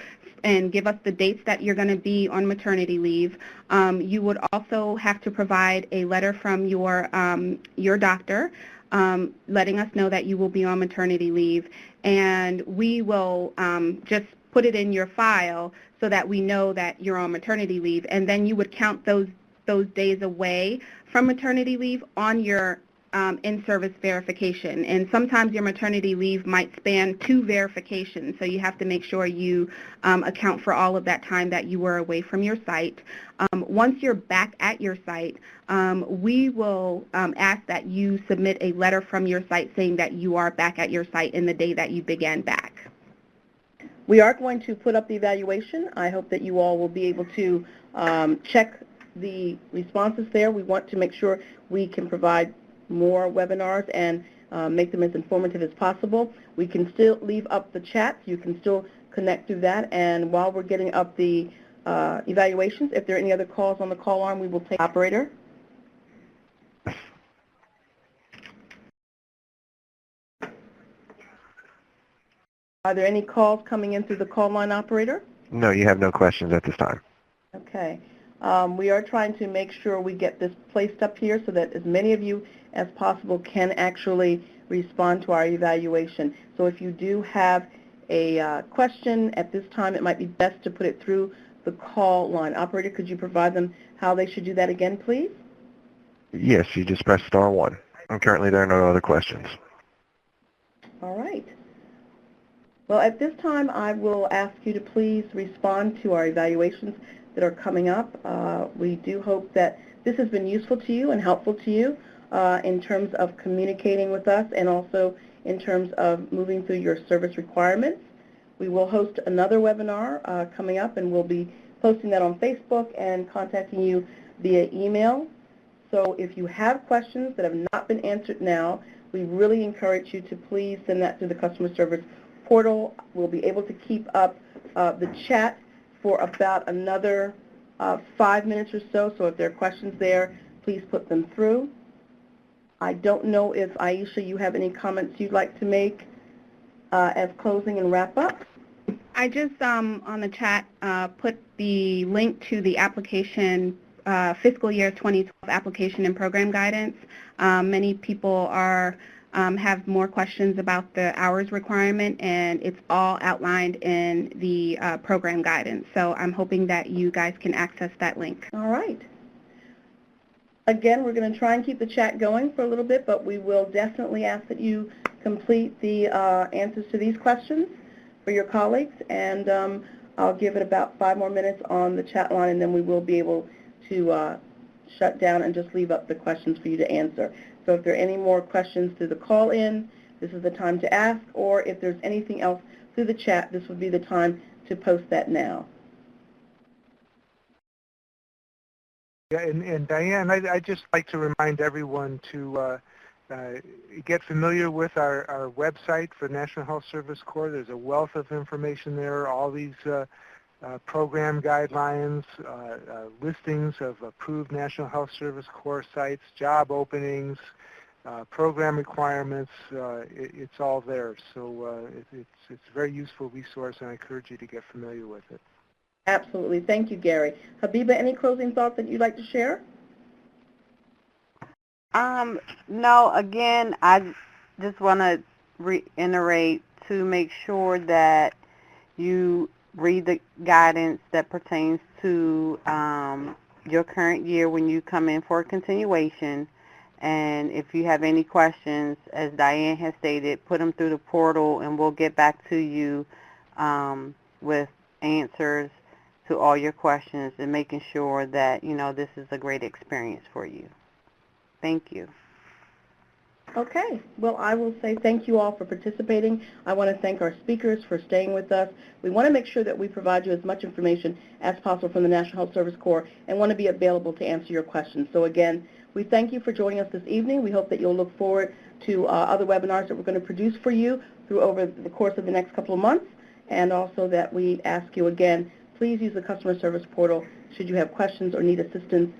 and give us the dates that you're going to be on maternity leave. You would also have to provide a letter from your doctor letting us know that you will be on maternity leave, and we will just put it in your file so that we know that you're on maternity leave, and then you would count those days away from maternity leave on your in-service verification. And sometimes your maternity leave might span 2 verifications, so you have to make sure you account for all of that time that you were away from your site. Once you're back at your site, we will ask that you submit a letter from your site saying that you are back at your site in the day that you began back. We are going to put up the evaluation. I hope that you all will be able to check the responses there. We want to make sure we can provide more webinars and make them as informative as possible. We can still leave up the chat. You can still connect through that. And while we're getting up the evaluations, if there are any other calls on the call arm, we will take operator. Are there any calls coming in through the call line, operator? No, you have no questions at this time. Okay. We are trying to make sure we get this placed up here so that as many of you as possible can actually respond to our evaluation. So if you do have a question at this time, it might be best to put it through the call line. Operator, could you provide them how they should do that again, please? Yes, you just press star 1. And currently there are no other questions. All right. Well, at this time, I will ask you to please respond to our evaluations that are coming up. We do hope that this has been useful to you and helpful to you in terms of communicating with us and also in terms of moving through your service requirements. We will host another webinar coming up, and we'll be posting that on Facebook and contacting you via email. So if you have questions that have not been answered now, we really encourage you to please send that to the customer service portal. We'll be able to keep up the chat for about another 5 minutes or so. So if there are questions there, please put them through. I don't know if, Aisha, you have any comments you'd like to make as closing and wrap up? I just, on the chat, put the link to the application, fiscal year 2012 application and program guidance. Many people are have more questions about the hours requirement, and it's all outlined in the program guidance. So I'm hoping that you guys can access that link. All right. Again, we're going to try and keep the chat going for a little bit, but we will definitely ask that you complete the answers to these questions for your colleagues, and I'll give it about 5 more minutes on the chat line, and then we will be able to shut down and just leave up the questions for you to answer. So if there are any more questions through the call-in, this is the time to ask, or if there's anything else through the chat, this would be the time to post that now. Yeah, and Diane, I'd just like to remind everyone to get familiar with our website for National Health Service Corps. There's a wealth of information there, all these program guidelines, listings of approved National Health Service Corps sites, job openings, program requirements. It's all there. So it's a very useful resource, and I encourage you to get familiar with it. Absolutely. Thank you, Gary. Habiba, any closing thoughts that you'd like to share? No, again, I just want to reiterate to make sure that you read the guidance that pertains to your current year when you come in for a continuation. And if you have any questions, as Diane has stated, put them through the portal and we'll get back to you with answers to all your questions and making sure that, you know, this is a great experience for you. Thank you. Okay. Well, I will say thank you all for participating. I want to thank our speakers for staying with us. We want to make sure that we provide you as much information as possible from the National Health Service Corps and want to be available to answer your questions. So again, we thank you for joining us this evening. We hope that you'll look forward to other webinars that we're going to produce for you through over the course of the next couple of months, and also that we ask you again, please use the customer service portal should you have questions or need assistance.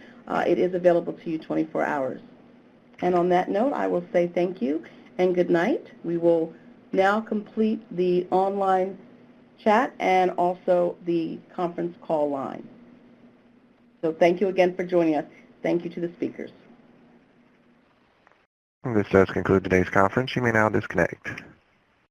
It is available to you 24 hours. And on that note, I will say thank you and good night. We will now complete the online chat and also the conference call line. So thank you again for joining us. Thank you to the speakers. This does conclude today's conference. You may now disconnect.